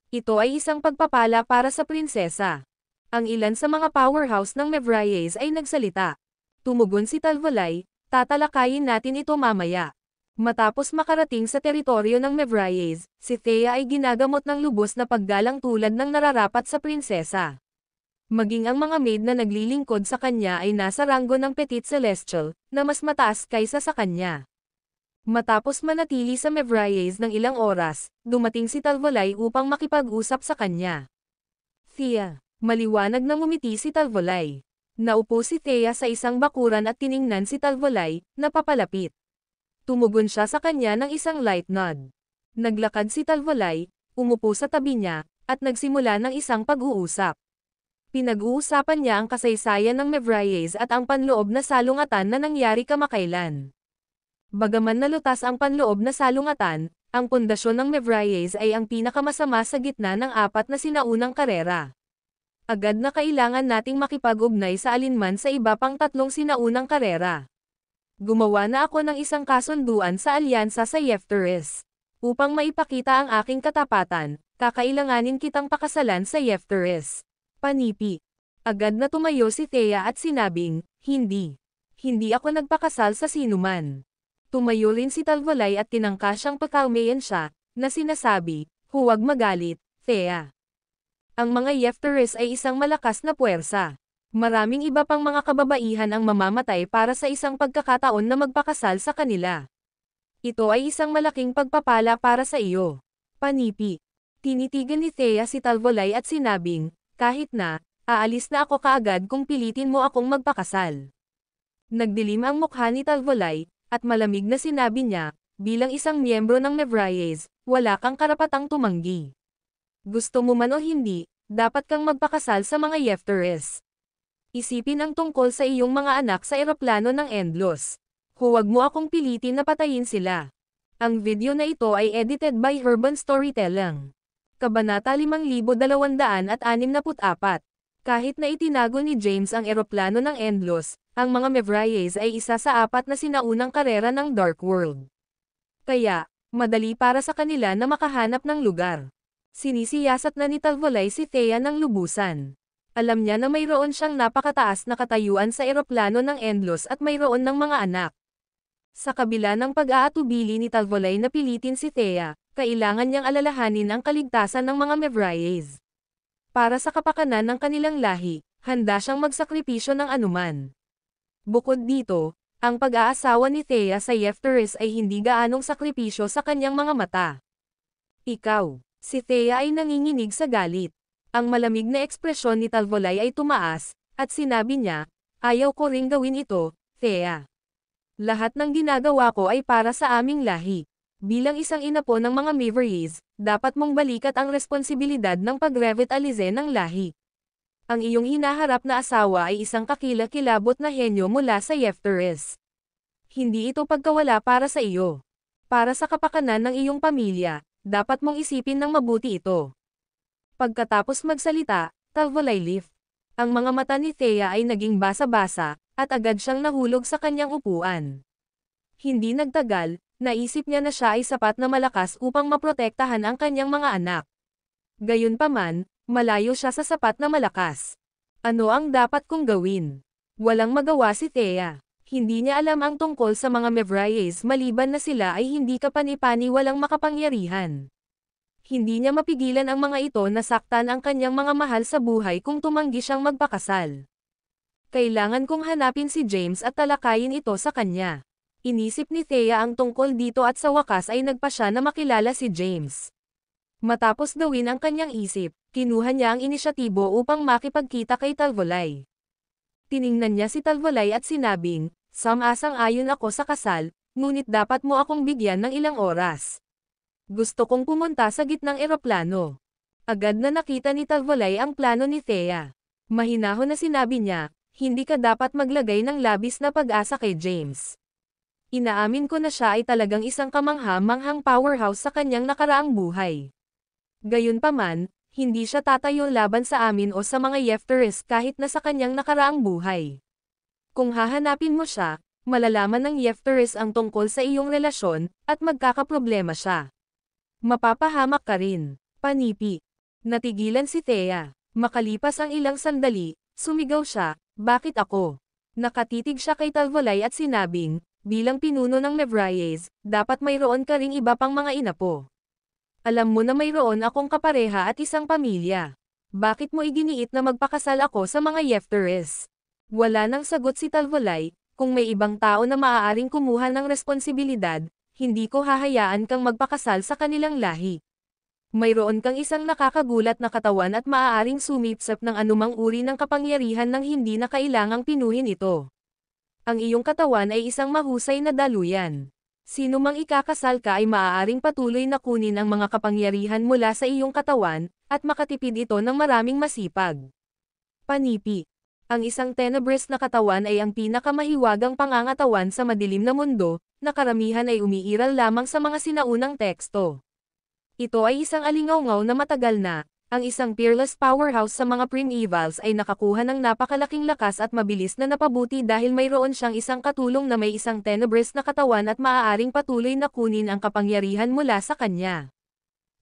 Ito ay isang pagpapala para sa prinsesa. Ang ilan sa mga powerhouse ng Mevraies ay nagsalita. Tumugon si Talvolay, tatalakayin natin ito mamaya. Matapos makarating sa teritoryo ng Mevraies, si Thea ay ginagamot ng lubos na paggalang tulad ng nararapat sa prinsesa. Maging ang mga maid na naglilingkod sa kanya ay nasa ranggo ng Petit Celestial, na mas mataas kaysa sa kanya. Matapos manatili sa Mevraies ng ilang oras, dumating si Talvolay upang makipag-usap sa kanya. Thea, maliwanag na ngumiti si Talvolay. Naupo si Thea sa isang bakuran at tiningnan si Talvolay, na papalapit. Tumugon siya sa kanya ng isang light nod. Naglakad si Talvolay, umupo sa tabi niya, at nagsimula ng isang pag-uusap. Pinag-uusapan niya ang kasaysayan ng Mevraies at ang panloob na salungatan na nangyari kamakailan. Bagaman nalutas ang panloob na salungatan, ang pundasyon ng Mevraies ay ang pinakamasama sa gitna ng 4 na sinaunang karera. Agad na kailangan nating makipag-ugnay sa alinman sa iba pang 3 sinaunang karera. Gumawa na ako ng isang kasunduan sa alyansa sa Yefteres. Upang maipakita ang aking katapatan, kakailanganin kitang pakasalan sa Yefteres. Panipi. Agad na tumayo si Thea at sinabing, hindi. Hindi ako nagpakasal sa sinuman. Tumayo rin si Talvolay at tinangka siyang pakalmayan siya, na sinasabi, huwag magalit, Thea. Ang mga Yefteres ay isang malakas na puwersa. Maraming iba pang mga kababaihan ang mamamatay para sa isang pagkakataon na magpakasal sa kanila. Ito ay isang malaking pagpapala para sa iyo. Panipi. Tinitigan ni Thea si Talvolay at sinabing, kahit na, aalis na ako kaagad kung pilitin mo akong magpakasal. Nagdilim ang mukha ni Talvolay, at malamig na sinabi niya, bilang isang miyembro ng Mevraies, wala kang karapatang tumanggi. Gusto mo man o hindi, dapat kang magpakasal sa mga Yefteres. Isipin ang tungkol sa iyong mga anak sa eroplano ng Endlos. Huwag mo akong pilitin na patayin sila. Ang video na ito ay edited by Herban Storytelling. Kabanata 5264. Kahit na itinago ni James ang eroplano ng Endlos, ang mga Mevraies ay isa sa 4 na sinaunang karera ng Dark World. Kaya, madali para sa kanila na makahanap ng lugar. Sinisiyasat na ni Talvolay si Thea ng lubusan. Alam niya na mayroon siyang napakataas na katayuan sa eroplano ng Endlos at mayroon ng mga anak. Sa kabila ng pag-aatubili ni Talvolay na pilitin si Thea, kailangan niyang alalahanin ang kaligtasan ng mga Mevraies. Para sa kapakanan ng kanilang lahi, handa siyang magsakripisyo ng anuman. Bukod dito, ang pag-aasawa ni Thea sa Yefteres ay hindi gaanong sakripisyo sa kanyang mga mata. Ikaw. Si Thea ay nanginginig sa galit. Ang malamig na ekspresyon ni Talvolay ay tumaas, at sinabi niya, ayaw ko ring gawin ito, Thea. Lahat ng ginagawa ko ay para sa aming lahi. Bilang isang ina po ng mga Mavericks, dapat mong balikat ang responsibilidad ng pag-revitalize ng lahi. Ang iyong hinaharap na asawa ay isang kakilakilabot na henyo mula sa Yefteres. Hindi ito pagkawala para sa iyo. Para sa kapakanan ng iyong pamilya, dapat mong isipin ng mabuti ito. Pagkatapos magsalita, Talvolay lift. Ang mga mata ni Thea ay naging basa-basa, at agad siyang nahulog sa kanyang upuan. Hindi nagtagal, naisip niya na siya ay sapat na malakas upang maprotektahan ang kanyang mga anak. Gayunpaman, malayo siya sa sapat na malakas. Ano ang dapat kong gawin? Walang magawa si Thea. Hindi niya alam ang tungkol sa mga Mavericks maliban na sila ay hindi kapani-pani walang makapangyarihan. Hindi niya mapigilan ang mga ito na saktan ang kanyang mga mahal sa buhay kung tumanggi siyang magpakasal. Kailangan kong hanapin si James at talakayin ito sa kanya. Inisip ni Thea ang tungkol dito at sa wakas ay nagpa siya na makilala si James. Matapos gawin ang kanyang isip, kinuha niya ang inisyatibo upang makipagkita kay Talvolay. Tiningnan niya si Talvolay at sinabing, "Sam-asang-ayon ako sa kasal, ngunit dapat mo akong bigyan ng ilang oras. Gusto kong pumunta sa gitnang eroplano." Agad na nakita ni Talvolay ang plano ni Thea. Mahinahon na sinabi niya, hindi ka dapat maglagay ng labis na pag-asa kay James. Inaamin ko na siya ay talagang isang kamangha-manghang powerhouse sa kanyang nakaraang buhay. Gayunpaman, hindi siya tatayo laban sa amin o sa mga Yefteres kahit na sa kanyang nakaraang buhay. Kung hahanapin mo siya, malalaman ng Yefteres ang tungkol sa iyong relasyon, at magkakaproblema siya. Mapapahamak ka rin. Panipi. Natigilan si Thea. Makalipas ang ilang sandali, sumigaw siya, "Bakit ako?" Nakatitig siya kay Talvolay at sinabing, bilang pinuno ng Mavericks, dapat mayroon ka ring iba pang mga inapo. Alam mo na mayroon akong kapareha at isang pamilya. Bakit mo iginiit na magpakasal ako sa mga Yefteres? Wala nang sagot si Talvolay, kung may ibang tao na maaaring kumuha ng responsibilidad, hindi ko hahayaan kang magpakasal sa kanilang lahi. Mayroon kang isang nakakagulat na katawan at maaaring sumipsap ng anumang uri ng kapangyarihan nang hindi na kailangang pinuhin ito. Ang iyong katawan ay isang mahusay na daluyan. Sino mang ikakasal ka ay maaaring patuloy na kunin ang mga kapangyarihan mula sa iyong katawan, at makatipid ito ng maraming masipag. Panipi. Ang isang tenebrous na katawan ay ang pinakamahiwagang pangangatawan sa madilim na mundo, na karamihan ay umiiral lamang sa mga sinaunang teksto. Ito ay isang alingawngaw na matagal na, ang isang peerless powerhouse sa mga primevals ay nakakuha ng napakalaking lakas at mabilis na napabuti dahil mayroon siyang isang katulong na may isang tenebrous na katawan at maaaring patuloy na kunin ang kapangyarihan mula sa kanya.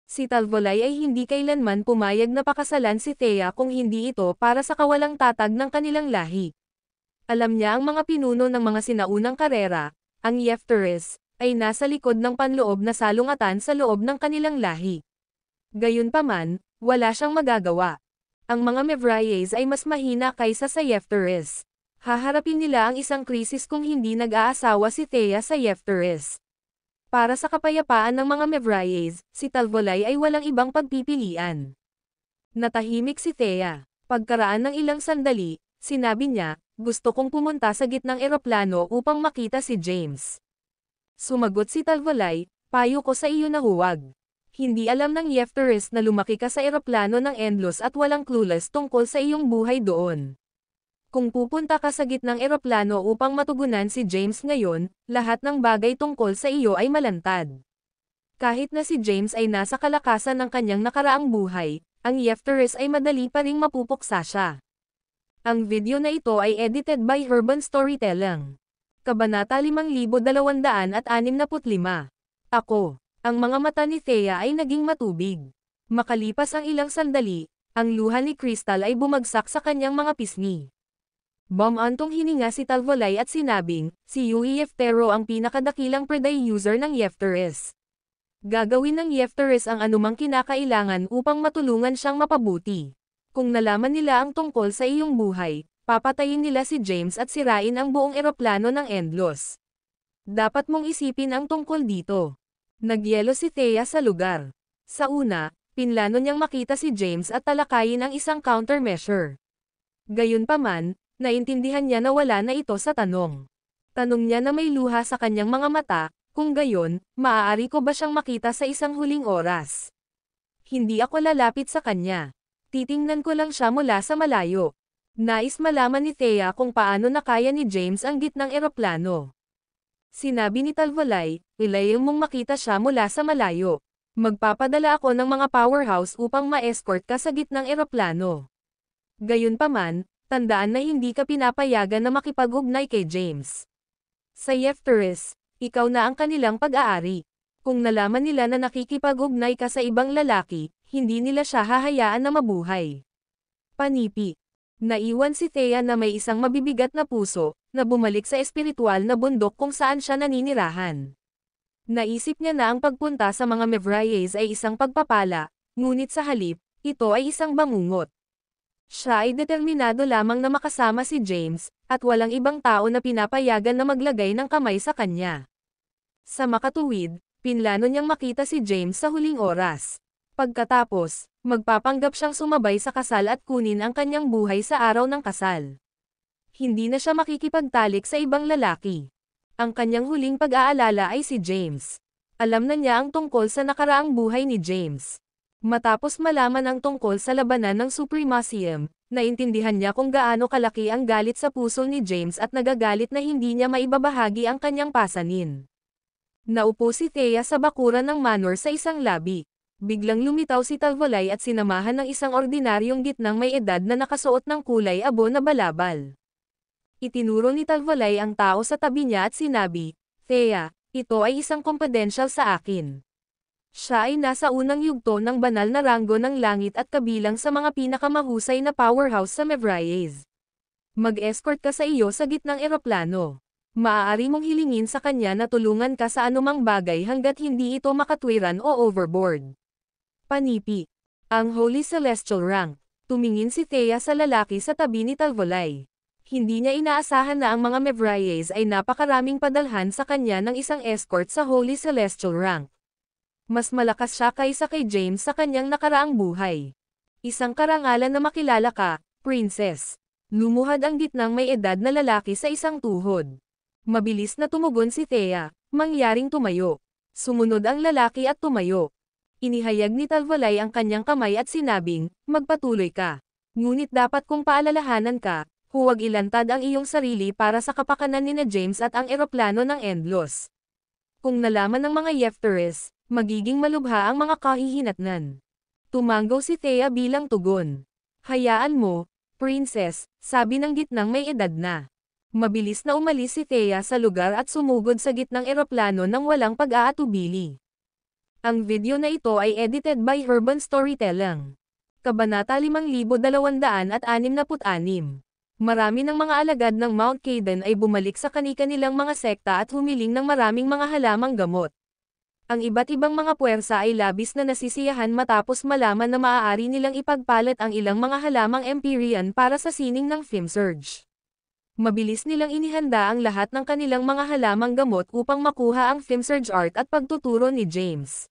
Si Talvolay ay hindi kailanman pumayag na pakasalan si Thea kung hindi ito para sa kawalang tatag ng kanilang lahi. Alam niya ang mga pinuno ng mga sinaunang karera, ang Yefteres, ay nasa likod ng panloob na salungatan sa loob ng kanilang lahi. Gayunpaman, wala siyang magagawa. Ang mga Mavericks ay mas mahina kaysa sa Yefteres. Haharapin nila ang isang krisis kung hindi nag-aasawa si Thea sa Yefteres. Para sa kapayapaan ng mga Mavericks, si Talvolay ay walang ibang pagpipilian. Natahimik si Thea. Pagkaraan ng ilang sandali, sinabi niya, "Gusto kong pumunta sa gitnang eroplano upang makita si James." Sumagot si Talvolay, "Payo ko sa iyo na huwag. Hindi alam ng Yefteres na lumaki ka sa eroplano ng Endlos at walang clueless tungkol sa iyong buhay doon. Kung pupunta ka sa gitnang eroplano upang matugunan si James ngayon, lahat ng bagay tungkol sa iyo ay malantad. Kahit na si James ay nasa kalakasan ng kanyang nakaraang buhay, ang Yefteres ay madali pa ring mapupuksa siya." Ang video na ito ay edited by Urban Storytelling. Kabanata 5265. Ako. Ang mga mata ni Thea ay naging matubig. Makalipas ang ilang sandali, ang luha ni Crystal ay bumagsak sa kanyang mga pisngi. Bumantong hininga si Talvolay at sinabing, "Si Yui Yeftero ang pinakadakilang Predae user ng Yefteres. Gagawin ng Yefteres ang anumang kinakailangan upang matulungan siyang mapabuti. Kung nalaman nila ang tungkol sa iyong buhay, papatayin nila si James at sirain ang buong eroplano ng Endlos. Dapat mong isipin ang tungkol dito." Nagyelo si Thea sa lugar. Sa una, pinlano niyang makita si James at talakayin ang isang countermeasure. Gayunpaman, naintindihan niya na wala na ito sa tanong. Tanong niya na may luha sa kanyang mga mata, kung gayon, maaari ko ba siyang makita sa isang huling oras? Hindi ako lalapit sa kanya. Titingnan ko lang siya mula sa malayo. Nais malaman ni Thea kung paano nakaya ni James ang gitnang eroplano. Sinabi ni Talvolay, ilayo mong makita siya mula sa malayo. Magpapadala ako ng mga powerhouse upang ma-escort ka sa gitnang eroplano. Gayunpaman, tandaan na hindi ka pinapayagan na makipag-ugnay kay James. Sa Yefteris, ikaw na ang kanilang pag-aari. Kung nalaman nila na nakikipag-ugnay ka sa ibang lalaki, hindi nila siya hahayaan na mabuhay. Panipi. Naiwan si Thea na may isang mabibigat na puso, na bumalik sa espiritual na bundok kung saan siya naninirahan. Naisip niya na ang pagpunta sa mga Mevriers ay isang pagpapala, ngunit sa halip, ito ay isang bangungot. Siya ay determinado lamang na makasama si James, at walang ibang tao na pinapayagan na maglagay ng kamay sa kanya. Sa makatuwid, pinlano niyang makita si James sa huling oras. Pagkatapos, magpapanggap siyang sumabay sa kasal at kunin ang kanyang buhay sa araw ng kasal. Hindi na siya makikipagtalik sa ibang lalaki. Ang kanyang huling pag-aalala ay si James. Alam na niya ang tungkol sa nakaraang buhay ni James. Matapos malaman ang tungkol sa labanan ng Supremacium, naintindihan niya kung gaano kalaki ang galit sa puso ni James at nagagalit na hindi niya maibabahagi ang kanyang pasanin. Naupo si Thea sa bakuran ng manor sa isang labi. Biglang lumitaw si Talvolay at sinamahan ng isang ordinaryong gitnang may edad na nakasuot ng kulay abo na balabal. Itinuro ni Talvolay ang tao sa tabi niya at sinabi, Thea, ito ay isang confidential sa akin. Siya ay nasa unang yugto ng banal na ranggo ng langit at kabilang sa mga pinakamahusay na powerhouse sa Mevriers. Mag-escort ka sa iyo sa gitnang eroplano. Maaari mong hilingin sa kanya na tulungan ka sa anumang bagay hanggat hindi ito makatwiran o overboard. Panipi. Ang Holy Celestial Rank. Tumingin si Thea sa lalaki sa tabi ni Talvolay. Hindi niya inaasahan na ang mga Mevriers ay napakaraming padalhan sa kanya ng isang escort sa Holy Celestial Rank. Mas malakas siya kaysa kay James sa kanyang nakaraang buhay. Isang karangalan na makilala ka, Princess. Lumuhad ang gitnang may edad na lalaki sa isang tuhod. Mabilis na tumugon si Thea, mangyaring tumayo. Sumunod ang lalaki at tumayo. Inihayag ni Talvolay ang kanyang kamay at sinabing, magpatuloy ka. Ngunit dapat kong paalalahanan ka, huwag ilantad ang iyong sarili para sa kapakanan ni na James at ang eroplano ng Endlos. Kung nalaman ng mga Yefteris, magiging malubha ang mga kahihinatnan. Tumanggaw si Thea bilang tugon. Hayaan mo, Princess, sabi ng gitnang may edad na. Mabilis na umalis si Thea sa lugar at sumugod sa gitnang eroplano nang walang pag-aatubili. Ang video na ito ay edited by Urban Storytelling. Kabanata 5266. Marami ng mga alagad ng Mount Caden ay bumalik sa kani-kanilang mga sekta at humiling ng maraming mga halamang gamot. Ang iba't ibang mga puwersa ay labis na nasisiyahan matapos malaman na maaari nilang ipagpalit ang ilang mga halamang Empyrean para sa sining ng Fimsurge. Mabilis nilang inihanda ang lahat ng kanilang mga halamang gamot upang makuha ang Fimsurge art at pagtuturo ni James.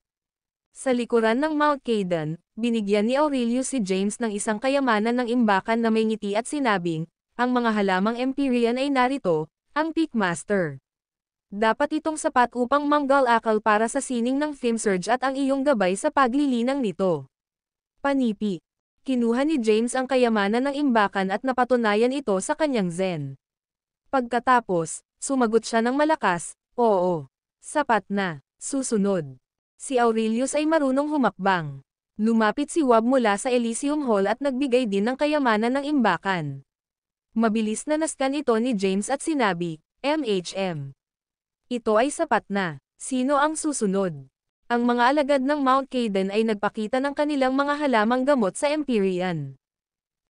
Sa likuran ng Mount Caden, binigyan ni Aurelius si James ng isang kayamanan ng imbakan na may ngiti at sinabing, ang mga halamang Empyrean ay narito, ang Peakmaster. Dapat itong sapat upang manggal-akal para sa sining ng Fimsurge at ang iyong gabay sa paglilinang nito. Panipi. Kinuha ni James ang kayamanan ng imbakan at napatunayan ito sa kanyang zen. Pagkatapos, sumagot siya ng malakas, oo. Sapat na. Susunod. Si Aurelius ay marunong humakbang. Lumapit si Wab mula sa Elysium Hall at nagbigay din ng kayamanan ng imbakan. Mabilis na naskan ito ni James at sinabi, MHM. Ito ay sapat na. Sino ang susunod? Ang mga alagad ng Mount Caden ay nagpakita ng kanilang mga halamang gamot sa Empyrean.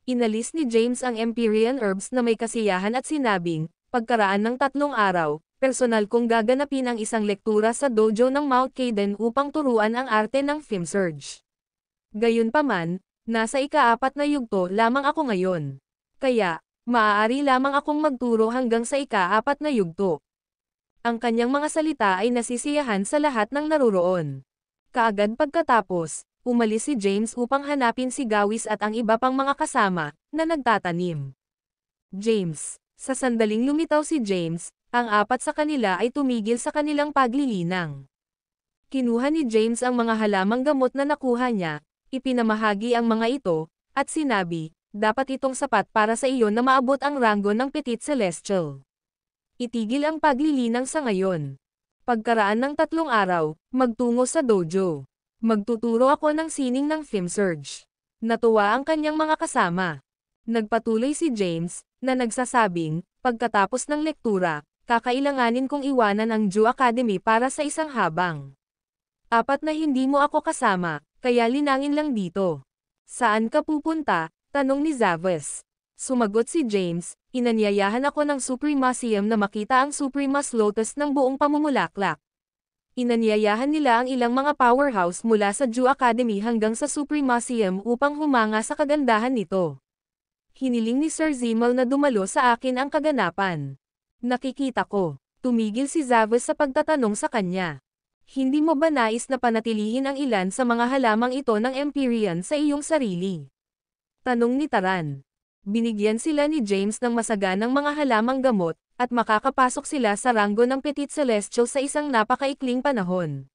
Inalis ni James ang Empyrean herbs na may kasiyahan at sinabing, pagkaraan ng 3 araw, personal kong gaganapin ang isang lektura sa dojo ng Mount Caden upang turuan ang arte ng Fimsurge. Gayunpaman, nasa ika-4 na yugto lamang ako ngayon. Kaya, maaari lamang akong magturo hanggang sa ika-4 na yugto. Ang kanyang mga salita ay nasisiyahan sa lahat ng naruroon. Kaagad pagkatapos, umalis si James upang hanapin si Gawis at ang iba pang mga kasama, na nagtatanim. James. Sa sandaling lumitaw si James, ang apat sa kanila ay tumigil sa kanilang paglilinang. Kinuha ni James ang mga halamang gamot na nakuha niya, ipinamahagi ang mga ito, at sinabi, dapat itong sapat para sa iyo na maabot ang ranggo ng Petit Celestial. Itigil ang paglilinang sa ngayon. Pagkaraan ng 3 araw, magtungo sa dojo. Magtuturo ako ng sining ng FemSurge. Natuwa ang kanyang mga kasama. Nagpatuloy si James, na nagsasabing, pagkatapos ng lektura, kakailanganin kong iwanan ang Ju Academy para sa isang habang. 4 na hindi mo ako kasama, kaya linangin lang dito. Saan ka pupunta? Tanong ni Zavis. Sumagot si James, inanyayahan ako ng Supremacium na makita ang Supremas Lotus ng buong pamumulaklak. Inanyayahan nila ang ilang mga powerhouse mula sa Ju Academy hanggang sa Supremacium upang humanga sa kagandahan nito. Hiniling ni Sir Zimal na dumalo sa akin ang kaganapan. Nakikita ko. Tumigil si Zavis sa pagtatanong sa kanya. Hindi mo ba nais na panatilihin ang ilan sa mga halamang ito ng Empyrean sa iyong sarili? Tanong ni Taran. Binigyan sila ni James ng masaganang mga halamang gamot, at makakapasok sila sa ranggo ng Petit Celestial sa isang napakaikling panahon.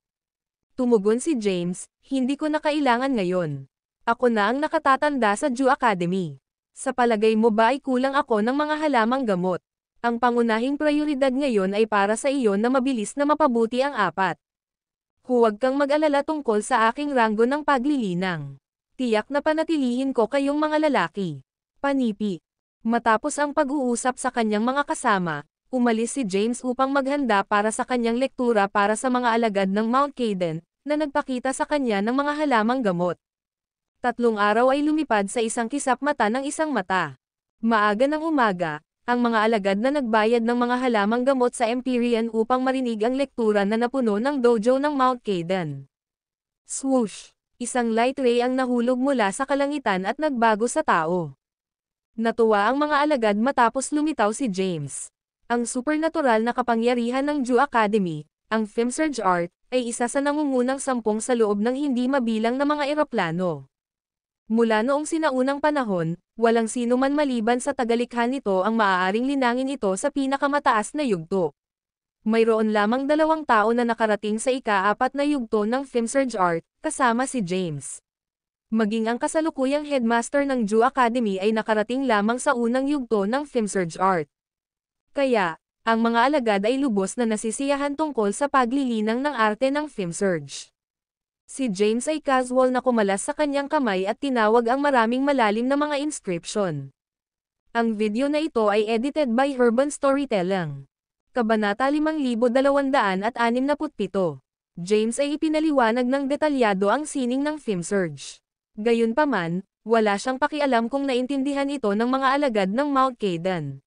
Tumugon si James, hindi ko na kailangan ngayon. Ako na ang nakatatanda sa Ju Academy. Sa palagay mo ba ay kulang ako ng mga halamang gamot? Ang pangunahing prioridad ngayon ay para sa iyo na mabilis na mapabuti ang 4. Huwag kang mag-alala tungkol sa aking ranggo ng paglilinang. Tiyak na panatilihin ko kayong mga lalaki. Panipi. Matapos ang pag-uusap sa kanyang mga kasama, umalis si James upang maghanda para sa kanyang lektura para sa mga alagad ng Mount Caden, na nagpakita sa kanya ng mga halamang gamot. 3 araw ay lumipad sa isang kisap mata ng isang mata. Maaga ng umaga, ang mga alagad na nagbayad ng mga halamang gamot sa Empyrean upang marinig ang lektura na napuno ng dojo ng Mount Caden. Swoosh! Isang light ray ang nahulog mula sa kalangitan at nagbago sa tao. Natuwa ang mga alagad matapos lumitaw si James. Ang supernatural na kapangyarihan ng Ju Academy, ang FemSurge Art, ay isa sa nangungunang 10 sa loob ng hindi mabilang na mga eroplano. Mula noong sinaunang panahon, walang sino man maliban sa tagalikha nito ang maaaring linangin ito sa pinakamataas na yugto. Mayroon lamang 2 tao na nakarating sa ika-4 na yugto ng FemSurge Art, kasama si James. Maging ang kasalukuyang headmaster ng Ju Academy ay nakarating lamang sa unang yugto ng FemSurge Art. Kaya, ang mga alagad ay lubos na nasisiyahan tungkol sa paglilinang ng arte ng FemSurge. Si James ay casual na kumalas sa kanyang kamay at tinawag ang maraming malalim na mga inscription. Ang video na ito ay edited by Urban Storytelling. Kabanata 5267. James ay ipinaliwanag ng detalyado ang sining ng FemSurge. Gayunpaman, wala siyang pakialam kung naintindihan ito ng mga alagad ng Mount Caden.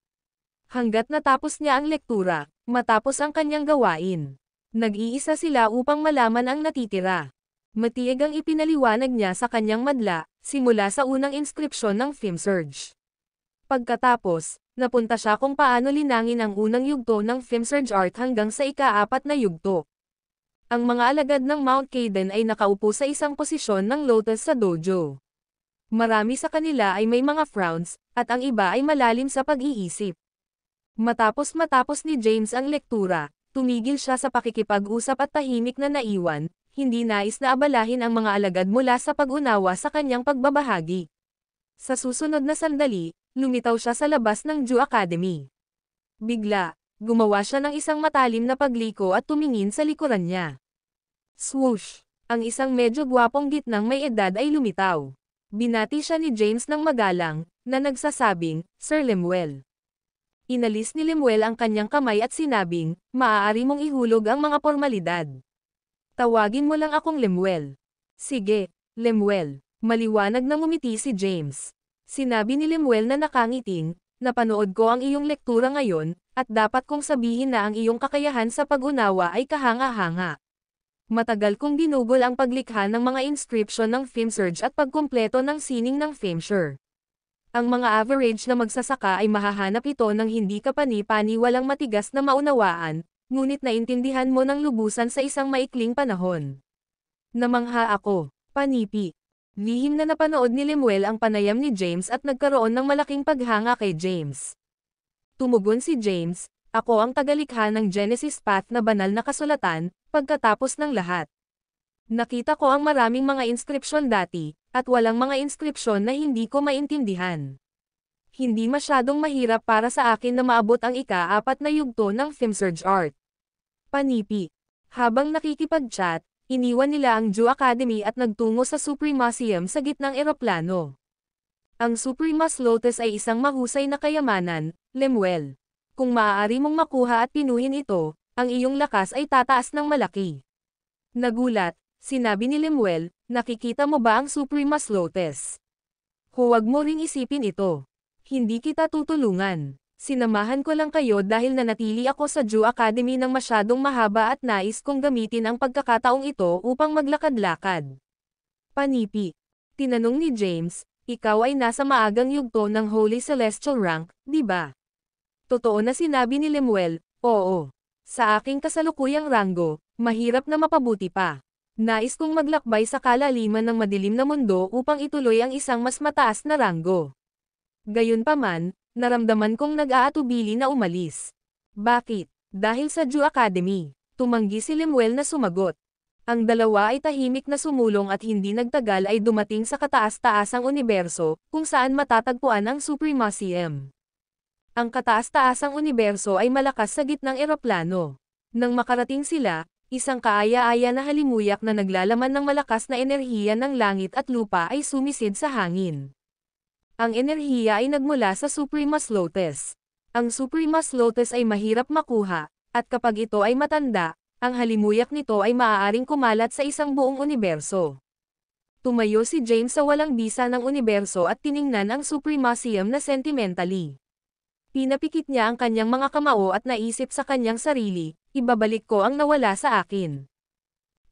Hanggat natapos niya ang lektura, matapos ang kanyang gawain. Nag-iisa sila upang malaman ang natitira. Matieg ang ipinaliwanag niya sa kanyang madla, simula sa unang inskripsyon ng FemSurge. Pagkatapos, napunta siya kung paano linangin ang unang yugto ng FemSurge Art hanggang sa ika-4 na yugto. Ang mga alagad ng Mount Caden ay nakaupo sa isang posisyon ng lotus sa dojo. Marami sa kanila ay may mga frowns, at ang iba ay malalim sa pag-iisip. Matapos ni James ang lektura, tumigil siya sa pakikipag-usap at tahimik na naiwan, hindi nais na abalahin ang mga alagad mula sa pag-unawa sa kanyang pagbabahagi. Sa susunod na sandali, lumitaw siya sa labas ng Ju Academy. Bigla, gumawa siya ng isang matalim na pagliko at tumingin sa likuran niya. Swoosh! Ang isang medyo gwapong gitnang may edad ay lumitaw. Binati siya ni James ng magalang, na nagsasabing, Sir Lemuel. Inalis ni Lemuel ang kanyang kamay at sinabing, maaari mong ihulog ang mga formalidad. Tawagin mo lang akong Lemuel. Sige, Lemuel. Maliwanag na ngumiti si James. Sinabi ni Lemuel na nakangiting, napanood ko ang iyong lektura ngayon, at dapat kong sabihin na ang iyong kakayahan sa pag-unawa ay kahanga-hanga. Matagal kong ginugol ang paglikha ng mga inscription ng FemSurge at pagkumpleto ng sining ng FemSure. Ang mga average na magsasaka ay mahahanap ito ng hindi kapani-pani walang matigas na maunawaan, ngunit naintindihan mo ng lubusan sa isang maikling panahon. Namangha ako. Panipi. Lihim na napanood ni Lemuel ang panayam ni James at nagkaroon ng malaking paghanga kay James. Tumugon si James, "Ako ang tagalikha ng Genesis Path na banal na kasulatan, pagkatapos ng lahat. Nakita ko ang maraming mga inskripsyon dati, at walang mga inskripsyon na hindi ko maintindihan. Hindi masyadong mahirap para sa akin na maabot ang ika-4 na yugto ng Filmsurge art." Panipi. Habang nakikipag-chat, iniwan nila ang Jew Academy at nagtungo sa Supremacium sa gitnang eroplano. Ang Supremas Lotus ay isang mahusay na kayamanan, Lemuel. Kung maaari mong makuha at pinuhin ito, ang iyong lakas ay tataas ng malaki. Nagulat, sinabi ni Lemuel, "Nakikita mo ba ang Supremas Lotus? Huwag mo ring isipin ito. Hindi kita tutulungan. Sinamahan ko lang kayo dahil nanatili ako sa Jew Academy ng masyadong mahaba at nais kong gamitin ang pagkakataong ito upang maglakad-lakad." Panipi. Tinanong ni James, "Ikaw ay nasa maagang yugto ng Holy Celestial Rank, di ba?" Totoo na sinabi ni Lemuel, "Oo. Sa aking kasalukuyang ranggo, mahirap na mapabuti pa. Nais kong maglakbay sa kalaliman ng madilim na mundo upang ituloy ang isang mas mataas na ranggo. Gayunpaman, naramdaman kong nag-aatubili na umalis." "Bakit?" "Dahil sa Jew Academy." Tumanggi si Lemuel na sumagot. Ang dalawa ay tahimik na sumulong at hindi nagtagal ay dumating sa kataas-taasang universo, kung saan matatagpuan ang Supremacium. Ang kataas-taasang universo ay malakas sa gitnang eroplano. Nang makarating sila, isang kaaya-aya na halimuyak na naglalaman ng malakas na enerhiya ng langit at lupa ay sumisid sa hangin. Ang enerhiya ay nagmula sa Supremas Lotus. Ang Supremas Lotus ay mahirap makuha, at kapag ito ay matanda, ang halimuyak nito ay maaaring kumalat sa isang buong universo. Tumayo si James sa walang bisa ng universo at tiningnan ang Supremacium na sentimentally. Pinapikit niya ang kanyang mga kamao at naisip sa kanyang sarili, "Ibabalik ko ang nawala sa akin."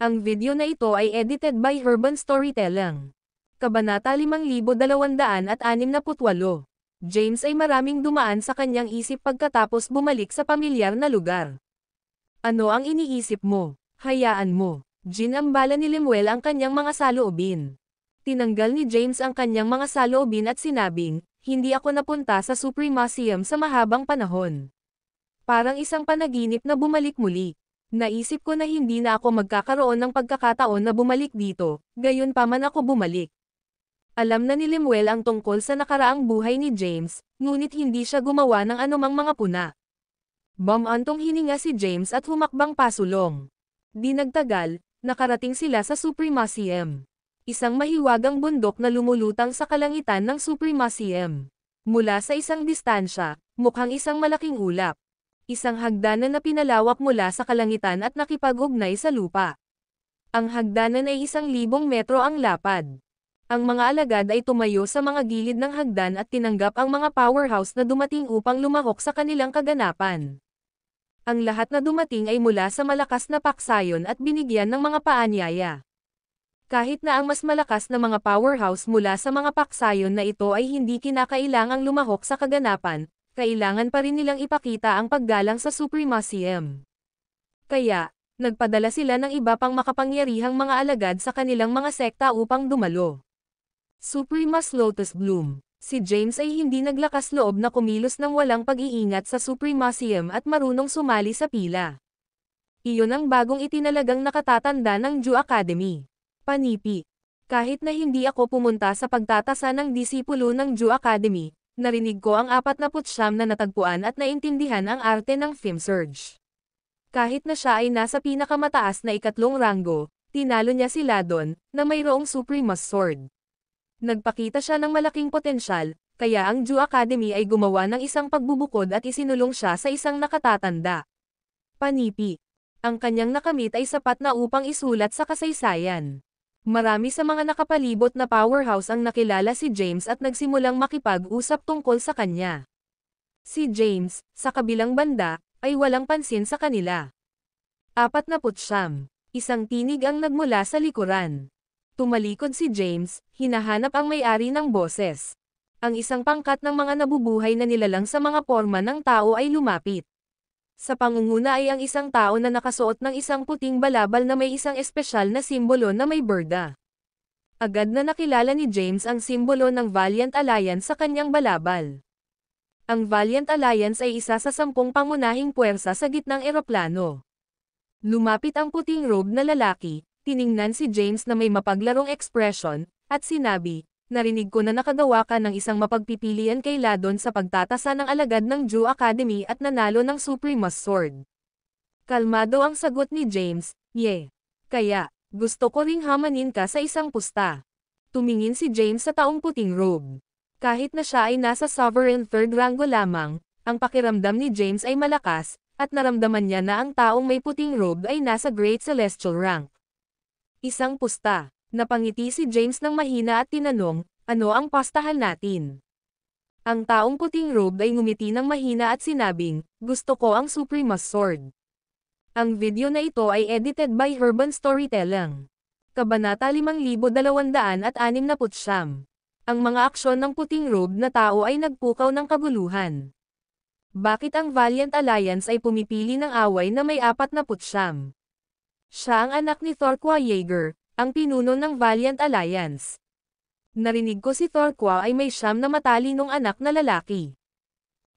Ang video na ito ay edited by Urban Storytelling. Kabanata 5268. James ay maraming dumaan sa kanyang isip pagkatapos bumalik sa pamilyar na lugar. "Ano ang iniisip mo? Hayaan mo." Ginambala ni Lemuel ang kanyang mga saloobin. Tinanggal ni James ang kanyang mga saloobin at sinabing, "Hindi ako napunta sa Supremacium sa mahabang panahon. Parang isang panaginip na bumalik muli. Naisip ko na hindi na ako magkakaroon ng pagkakataon na bumalik dito, gayon pa man ako bumalik." Alam na ni Lemuel ang tungkol sa nakaraang buhay ni James, ngunit hindi siya gumawa ng anumang mga puna. Bumantong hininga si James at humakbang pasulong. Di nagtagal, nakarating sila sa Supremacium. Isang mahiwagang bundok na lumulutang sa kalangitan ng Supremacium. Mula sa isang distansya, mukhang isang malaking ulap. Isang hagdanan na pinalawak mula sa kalangitan at nakipag-ugnay sa lupa. Ang hagdanan ay 1,000 metro ang lapad. Ang mga alagad ay tumayo sa mga gilid ng hagdan at tinanggap ang mga powerhouse na dumating upang lumahok sa kanilang kaganapan. Ang lahat na dumating ay mula sa malakas na paksayon at binigyan ng mga paanyaya. Kahit na ang mas malakas na mga powerhouse mula sa mga paksayon na ito ay hindi kinakailangang lumahok sa kaganapan, kailangan pa rin nilang ipakita ang paggalang sa Supremacium. Kaya, nagpadala sila ng iba pang makapangyarihang mga alagad sa kanilang mga sekta upang dumalo. Supremas Lotus Bloom. Si James ay hindi naglakas loob na kumilos ng walang pag-iingat sa Supremacium at marunong sumali sa pila. Iyon ang bagong itinalagang nakatatanda ng Jew Academy. Panipi. Kahit na hindi ako pumunta sa pagtatasa ng disipulo ng Jew Academy, narinig ko ang 49 na natagpuan at naintindihan ang arte ng Filmsurge. Kahit na siya ay nasa pinakamataas na 2 ranggo, tinalo niya si Ladon, na mayroong Supremas Sword. Nagpakita siya ng malaking potensyal, kaya ang Jew Academy ay gumawa ng isang pagbubukod at isinulong siya sa isang nakatatanda. Panipi. Ang kanyang nakamit ay sapat na upang isulat sa kasaysayan. Marami sa mga nakapalibot na powerhouse ang nakilala si James at nagsimulang makipag-usap tungkol sa kanya. Si James, sa kabilang banda, ay walang pansin sa kanila. 49. Isang tinig ang nagmula sa likuran. Tumalikod si James, hinahanap ang may-ari ng boses. Ang isang pangkat ng mga nabubuhay na nilalang sa mga porma ng tao ay lumapit. Sa pangunguna ay ang isang tao na nakasuot ng isang puting balabal na may isang espesyal na simbolo na may birda. Agad na nakilala ni James ang simbolo ng Valiant Alliance sa kanyang balabal. Ang Valiant Alliance ay isa sa 10 pangunahing puwersa sa gitnang eroplano. Lumapit ang puting robe na lalaki, tiningnan si James na may mapaglarong ekspresyon, at sinabi, "Narinig ko na nakagawa ka ng isang mapagpipilian kay Ladon sa pagtatasa ng alagad ng Jew Academy at nanalo ng Suprema's Sword." Kalmado ang sagot ni James, "Ye. Kaya, gusto ko ring hamanin ka sa isang pusta." Tumingin si James sa taong puting robe. Kahit na siya ay nasa Sovereign Third Rango lamang, ang pakiramdam ni James ay malakas, at naramdaman niya na ang taong may puting robe ay nasa Great Celestial Rank. Isang pusta. Napangiti si James ng mahina at tinanong, "Ano ang pastahan natin?" Ang taong puting robe ay ngumiti ng mahina at sinabing, "Gusto ko ang Suprema's Sword." Ang video na ito ay edited by Urban Storytelling. Kabanata 5269. Ang mga aksyon ng puting robe na tao ay nagpukaw ng kabuluhan. Bakit ang Valiant Alliance ay pumipili ng away na may 49? Siya ang anak ni Thorqua Yeager, ang pinuno ng Valiant Alliance. Narinig ko si Thorqua ay may 9 na matalinong anak na lalaki.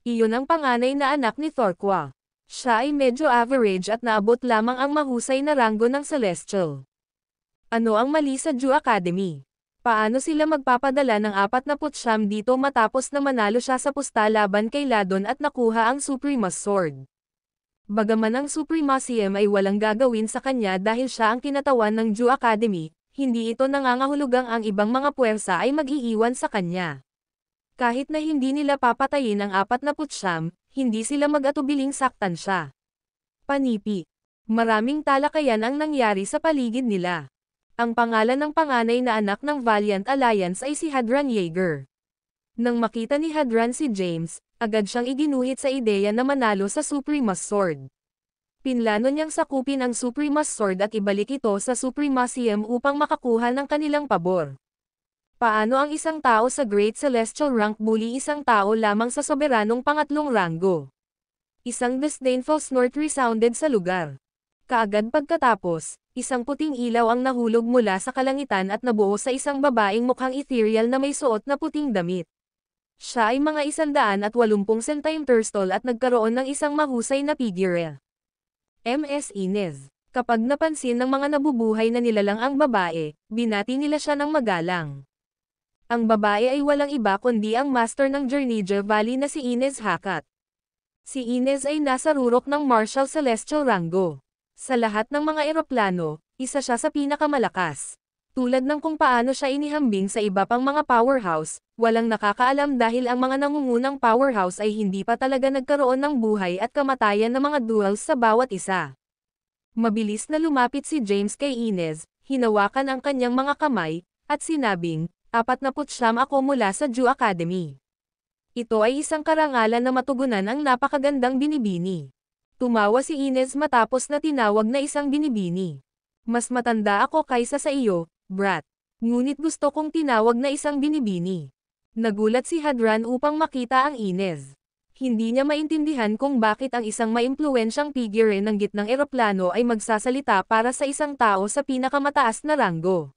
Iyon ang panganay na anak ni Thorqua. Siya ay medyo average at naabot lamang ang mahusay na ranggo ng Celestial. Ano ang mali sa Jew Academy? Paano sila magpapadala ng 49 dito matapos na manalo siya sa pusta laban kay Ladon at nakuha ang Suprema's Sword? Bagaman ang Supremacium ay walang gagawin sa kanya dahil siya ang kinatawan ng Jew Academy, hindi ito nangangahulugang ang ibang mga puwersa ay mag-iiwan sa kanya. Kahit na hindi nila papatayin ang 49, hindi sila mag-atubiling saktan siya. Panipi. Maraming talakayan ang nangyari sa paligid nila. Ang pangalan ng panganay na anak ng Valiant Alliance ay si Hadran Yeager. Nang makita ni Hadran si James, agad siyang iginuhit sa ideya na manalo sa Suprema's Sword. Pinlano niyang sakupin ang Suprema's Sword at ibalik ito sa Supremacium upang makakuha ng kanilang pabor. Paano ang isang tao sa Great Celestial Rank bully isang tao lamang sa soberanong pangatlong ranggo? Isang disdainful snort resounded sa lugar. Kaagad pagkatapos, isang puting ilaw ang nahulog mula sa kalangitan at nabuo sa isang babaeng mukhang ethereal na may suot na puting damit. Siya ay mga 180 centimeters tall at nagkaroon ng isang mahusay na figure. Ms. Inez. Kapag napansin ng mga nabubuhay na nilalang ang babae, binati nila siya ng magalang. Ang babae ay walang iba kundi ang master ng Jarnija Valley na si Inez Hakat. Si Inez ay nasa rurok ng Marshal Celestial Rango. Sa lahat ng mga eroplano, isa siya sa pinakamalakas. Tulad ng kung paano siya inihambing sa iba pang mga powerhouse, walang nakakaalam dahil ang mga nangungunang powerhouse ay hindi pa talaga nagkaroon ng buhay at kamatayan ng mga duels sa bawat isa. Mabilis na lumapit si James kay Inez, hinawakan ang kanyang mga kamay, at sinabing, 49 ako mula sa Jew Academy. Ito ay isang karangalan na matugunan ang napakagandang binibini. Tumawa si Inez matapos na tinawag na isang binibini. Mas matanda ako kaysa sa iyo, brat. Ngunit gusto kong tinawag na isang binibini. Nagulat si Hadran upang makita ang Inez. Hindi niya maintindihan kung bakit ang isang maimpluwensyang figure ng gitnang eroplano ay magsasalita para sa isang tao sa pinakamataas na ranggo.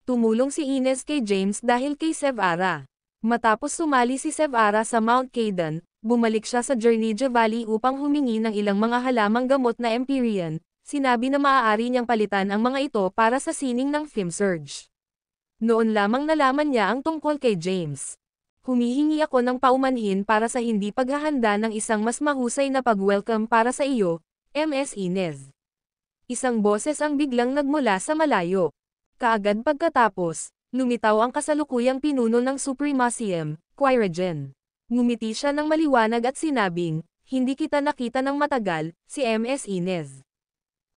Tumulong si Inez kay James dahil kay Sevara. Matapos sumali si Sevara sa Mount Kaidan, bumalik siya sa Jarnija Valley upang humingi ng ilang mga halamang gamot na Empyrean. Sinabi na maaari niyang palitan ang mga ito para sa sining ng FemSurge. Noon lamang nalaman niya ang tungkol kay James. Humihingi ako ng paumanhin para sa hindi paghahanda ng isang mas mahusay na pag-welcome para sa iyo, Ms. Inez. Isang boses ang biglang nagmula sa malayo. Kaagad pagkatapos, lumitaw ang kasalukuyang pinuno ng Supremacium, Quirigen. Ngumiti siya ng maliwanag at sinabing, "Hindi kita nakita ng matagal, si Ms. Inez.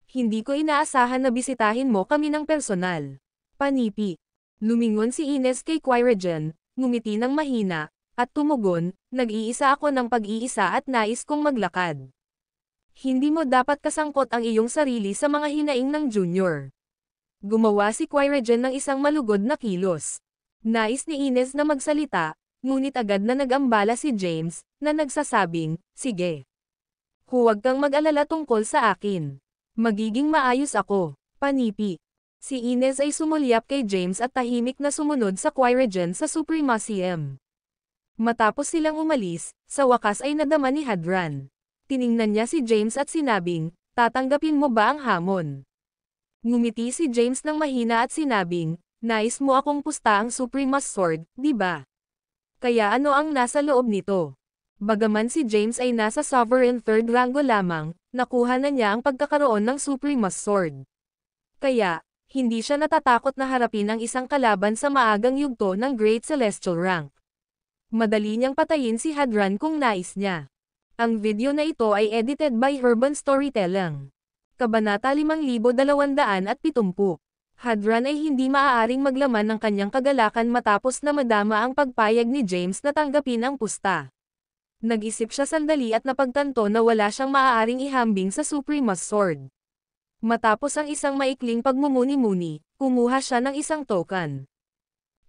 Hindi ko inaasahan na bisitahin mo kami ng personal." Panipi. Lumingon si Inez kay Quirigen, ngumiti ng mahina, at tumugon, "Nag-iisa ako ng pag-iisa at nais kong maglakad. Hindi mo dapat kasangkot ang iyong sarili sa mga hinaing ng junior." Gumawa si Quirigen ng isang malugod na kilos. Nais ni Inez na magsalita, ngunit agad na nag-ambala si James, na nagsasabing, "Sige. Huwag kang mag-alala tungkol sa akin. Magiging maayos ako." Panipi. Si Inez ay sumulyap kay James at tahimik na sumunod sa Qui-Regen sa Supremacy-M. Matapos silang umalis, sa wakas ay nadama ni Hadran. Tiningnan niya si James at sinabing, tatanggapin mo ba ang hamon? Ngumiti si James ng mahina at sinabing, nais mo akong pusta ang Suprema's Sword, di ba? Kaya ano ang nasa loob nito? Bagaman si James ay nasa Sovereign 3rd rango lamang, nakuha na niya ang pagkakaroon ng Suprema's Sword. Kaya, hindi siya natatakot na harapin ang isang kalaban sa maagang yugto ng Great Celestial Rank. Madali niyang patayin si Hadran kung nais niya. Ang video na ito ay edited by Urban Storytelling. Kabanata 5270. Hadran ay hindi maaaring maglaman ng kanyang kagalakan matapos na madama ang pagpayag ni James na tanggapin ang pusta. Nag-isip siya sandali at napagtanto na wala siyang maaaring ihambing sa Suprema's Sword. Matapos ang isang maikling pagmumuni-muni, kumuha siya ng isang token.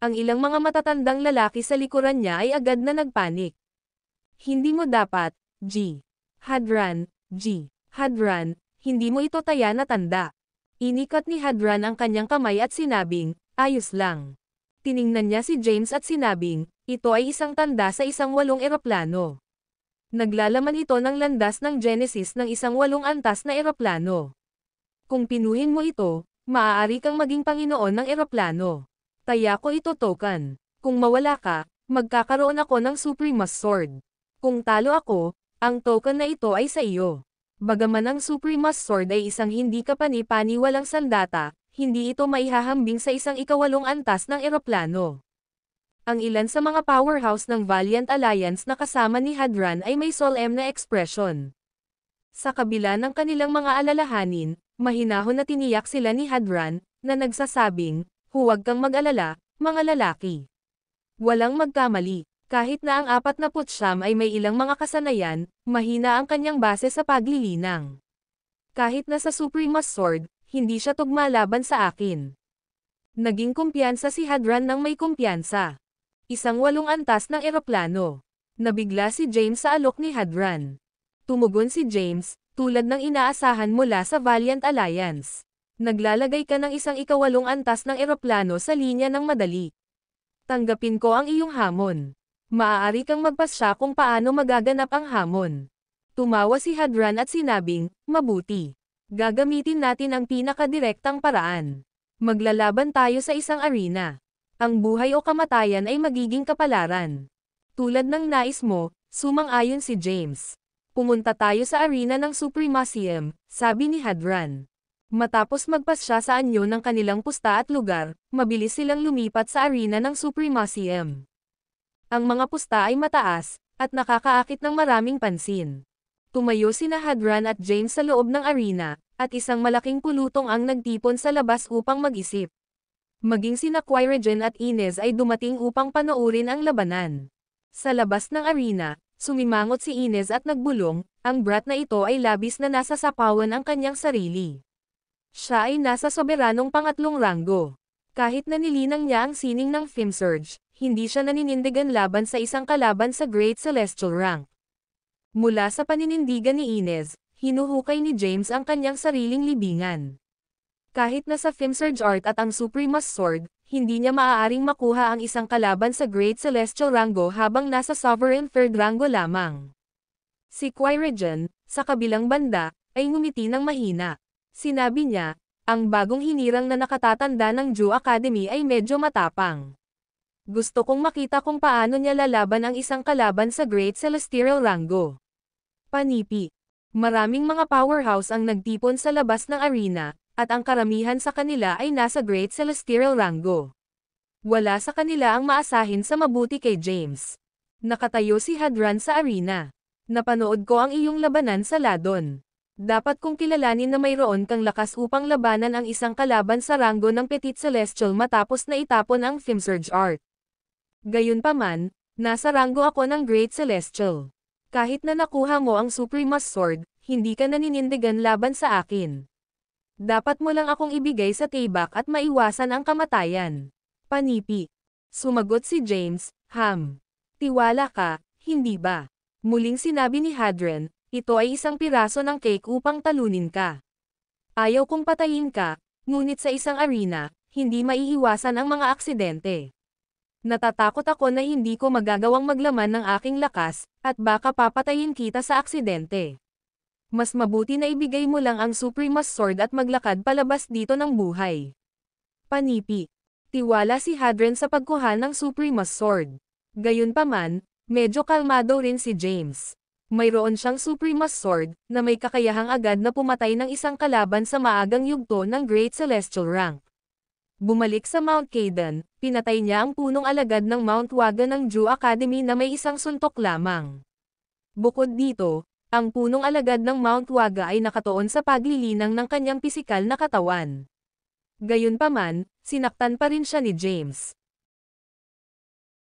Ang ilang mga matatandang lalaki sa likuran niya ay agad na nagpanik. Hindi mo dapat, G. Hadran, G. Hadran, hindi mo ito taya na tanda. Inikat ni Hadran ang kanyang kamay at sinabing, ayos lang. Tiningnan niya si James at sinabing, ito ay isang tanda sa isang 8 eroplano. Naglalaman ito ng landas ng Genesis ng isang 8 antas na eroplano. Kung pinuhin mo ito, maaari kang maging Panginoon ng eroplano. Taya ko ito token. Kung mawala ka, magkakaroon ako ng Suprema's Sword. Kung talo ako, ang token na ito ay sa iyo. Bagaman ang Suprema's Sword ay isang hindi kapani-paniwalang sandata, hindi ito maihahambing sa isang 8 antas ng eroplano. Ang ilan sa mga powerhouse ng Valiant Alliance na kasama ni Hadran ay may solemn na ekspresyon. Sa kabila ng kanilang mga alalahanin, mahinahon na tiniyak sila ni Hadran, na nagsasabing, huwag kang mag-alala, mga lalaki. Walang magkamali, kahit na ang 49 ay may ilang mga kasanayan, mahina ang kanyang base sa paglilinang. Kahit na sa Suprema's Sword, hindi siya tugma laban sa akin. Naging kumpiyansa si Hadran ng may kumpiyansa. Isang 8 antas ng eroplano. Nabigla si James sa alok ni Hadran. Tumugon si James, tulad ng inaasahan mula sa Valiant Alliance. Naglalagay ka ng isang 8 antas ng eroplano sa linya ng madali. Tanggapin ko ang iyong hamon. Maaari kang magpasya kung paano magaganap ang hamon. Tumawa si Hadran at sinabing, mabuti. Gagamitin natin ang pinakadirektang paraan. Maglalaban tayo sa isang arena. Ang buhay o kamatayan ay magiging kapalaran. Tulad ng nais mo, sumang-ayon si James. Pumunta tayo sa arena ng Supremacy-M, sabi ni Hadran. Matapos magpasya sa anyo ng kanilang pusta at lugar, mabilis silang lumipat sa arena ng Supremacy-M. Ang mga pusta ay mataas, at nakakaakit ng maraming pansin. Tumayo sina Hadran at James sa loob ng arena, at isang malaking pulutong ang nagtipon sa labas upang mag-isip. Maging sina Qui-Regen at Inez ay dumating upang panoorin ang labanan. Sa labas ng arena, sumimangot si Inez at nagbulong, ang brat na ito ay labis na nasa sapawan ang kanyang sarili. Siya ay nasa soberanong pangatlong ranggo. Kahit na nilinang niya ang sining ng FemSurge, hindi siya naninindigan laban sa isang kalaban sa Great Celestial Rank. Mula sa paninindigan ni Inez, hinuhukay ni James ang kanyang sariling libingan. Kahit na sa FemSurge Art at ang Suprema's Sword, hindi niya maaaring makuha ang isang kalaban sa Great Celestial Rango habang nasa Sovereign 3rd rango lamang. Si Qui-Regen, sa kabilang banda, ay ngumiti ng mahina. Sinabi niya, ang bagong hinirang na nakatatanda ng Ju Academy ay medyo matapang. Gusto kong makita kung paano niya lalaban ang isang kalaban sa Great Celestial Rango. Panipi. Maraming mga powerhouse ang nagtipon sa labas ng arena, at ang karamihan sa kanila ay nasa Great Celestial Rango. Wala sa kanila ang maasahin sa mabuti kay James. Nakatayo si Hadran sa arena. Napanood ko ang iyong labanan sa Ladon. Dapat kong kilalanin na mayroon kang lakas upang labanan ang isang kalaban sa rango ng Petit Celestial matapos na itapon ang FemSurge Art. Gayunpaman, nasa rango ako ng Great Celestial. Kahit na nakuha mo ang Suprema's Sword, hindi ka naninindigan laban sa akin. Dapat mo lang akong ibigay sa tibak at maiwasan ang kamatayan. Panipi. Sumagot si James, Tiwala ka, hindi ba? Muling sinabi ni Hadran, ito ay isang piraso ng cake upang talunin ka. Ayaw kong patayin ka, Ngunit sa isang arena, hindi maiiwasan ang mga aksidente. Natatakot ako na hindi ko magagawang maglaman ng aking lakas, at baka papatayin kita sa aksidente. Mas mabuti na ibigay mo lang ang Suprema's Sword at maglakad palabas dito ng buhay. Panipi. Tiwala si Hadron sa pagkuha ng Suprema's Sword. Gayunpaman, medyo kalmado rin si James. Mayroon siyang Suprema's Sword, na may kakayahang agad na pumatay ng isang kalaban sa maagang yugto ng Great Celestial Rank. Bumalik sa Mount Kaidan, pinatay niya ang punong alagad ng Mount Waga ng Jew Academy na may isang suntok lamang. Bukod dito, ang punong alagad ng Mount Waga ay nakatuon sa paglilinang ng kanyang pisikal na katawan. Gayunpaman, sinaktan pa rin siya ni James.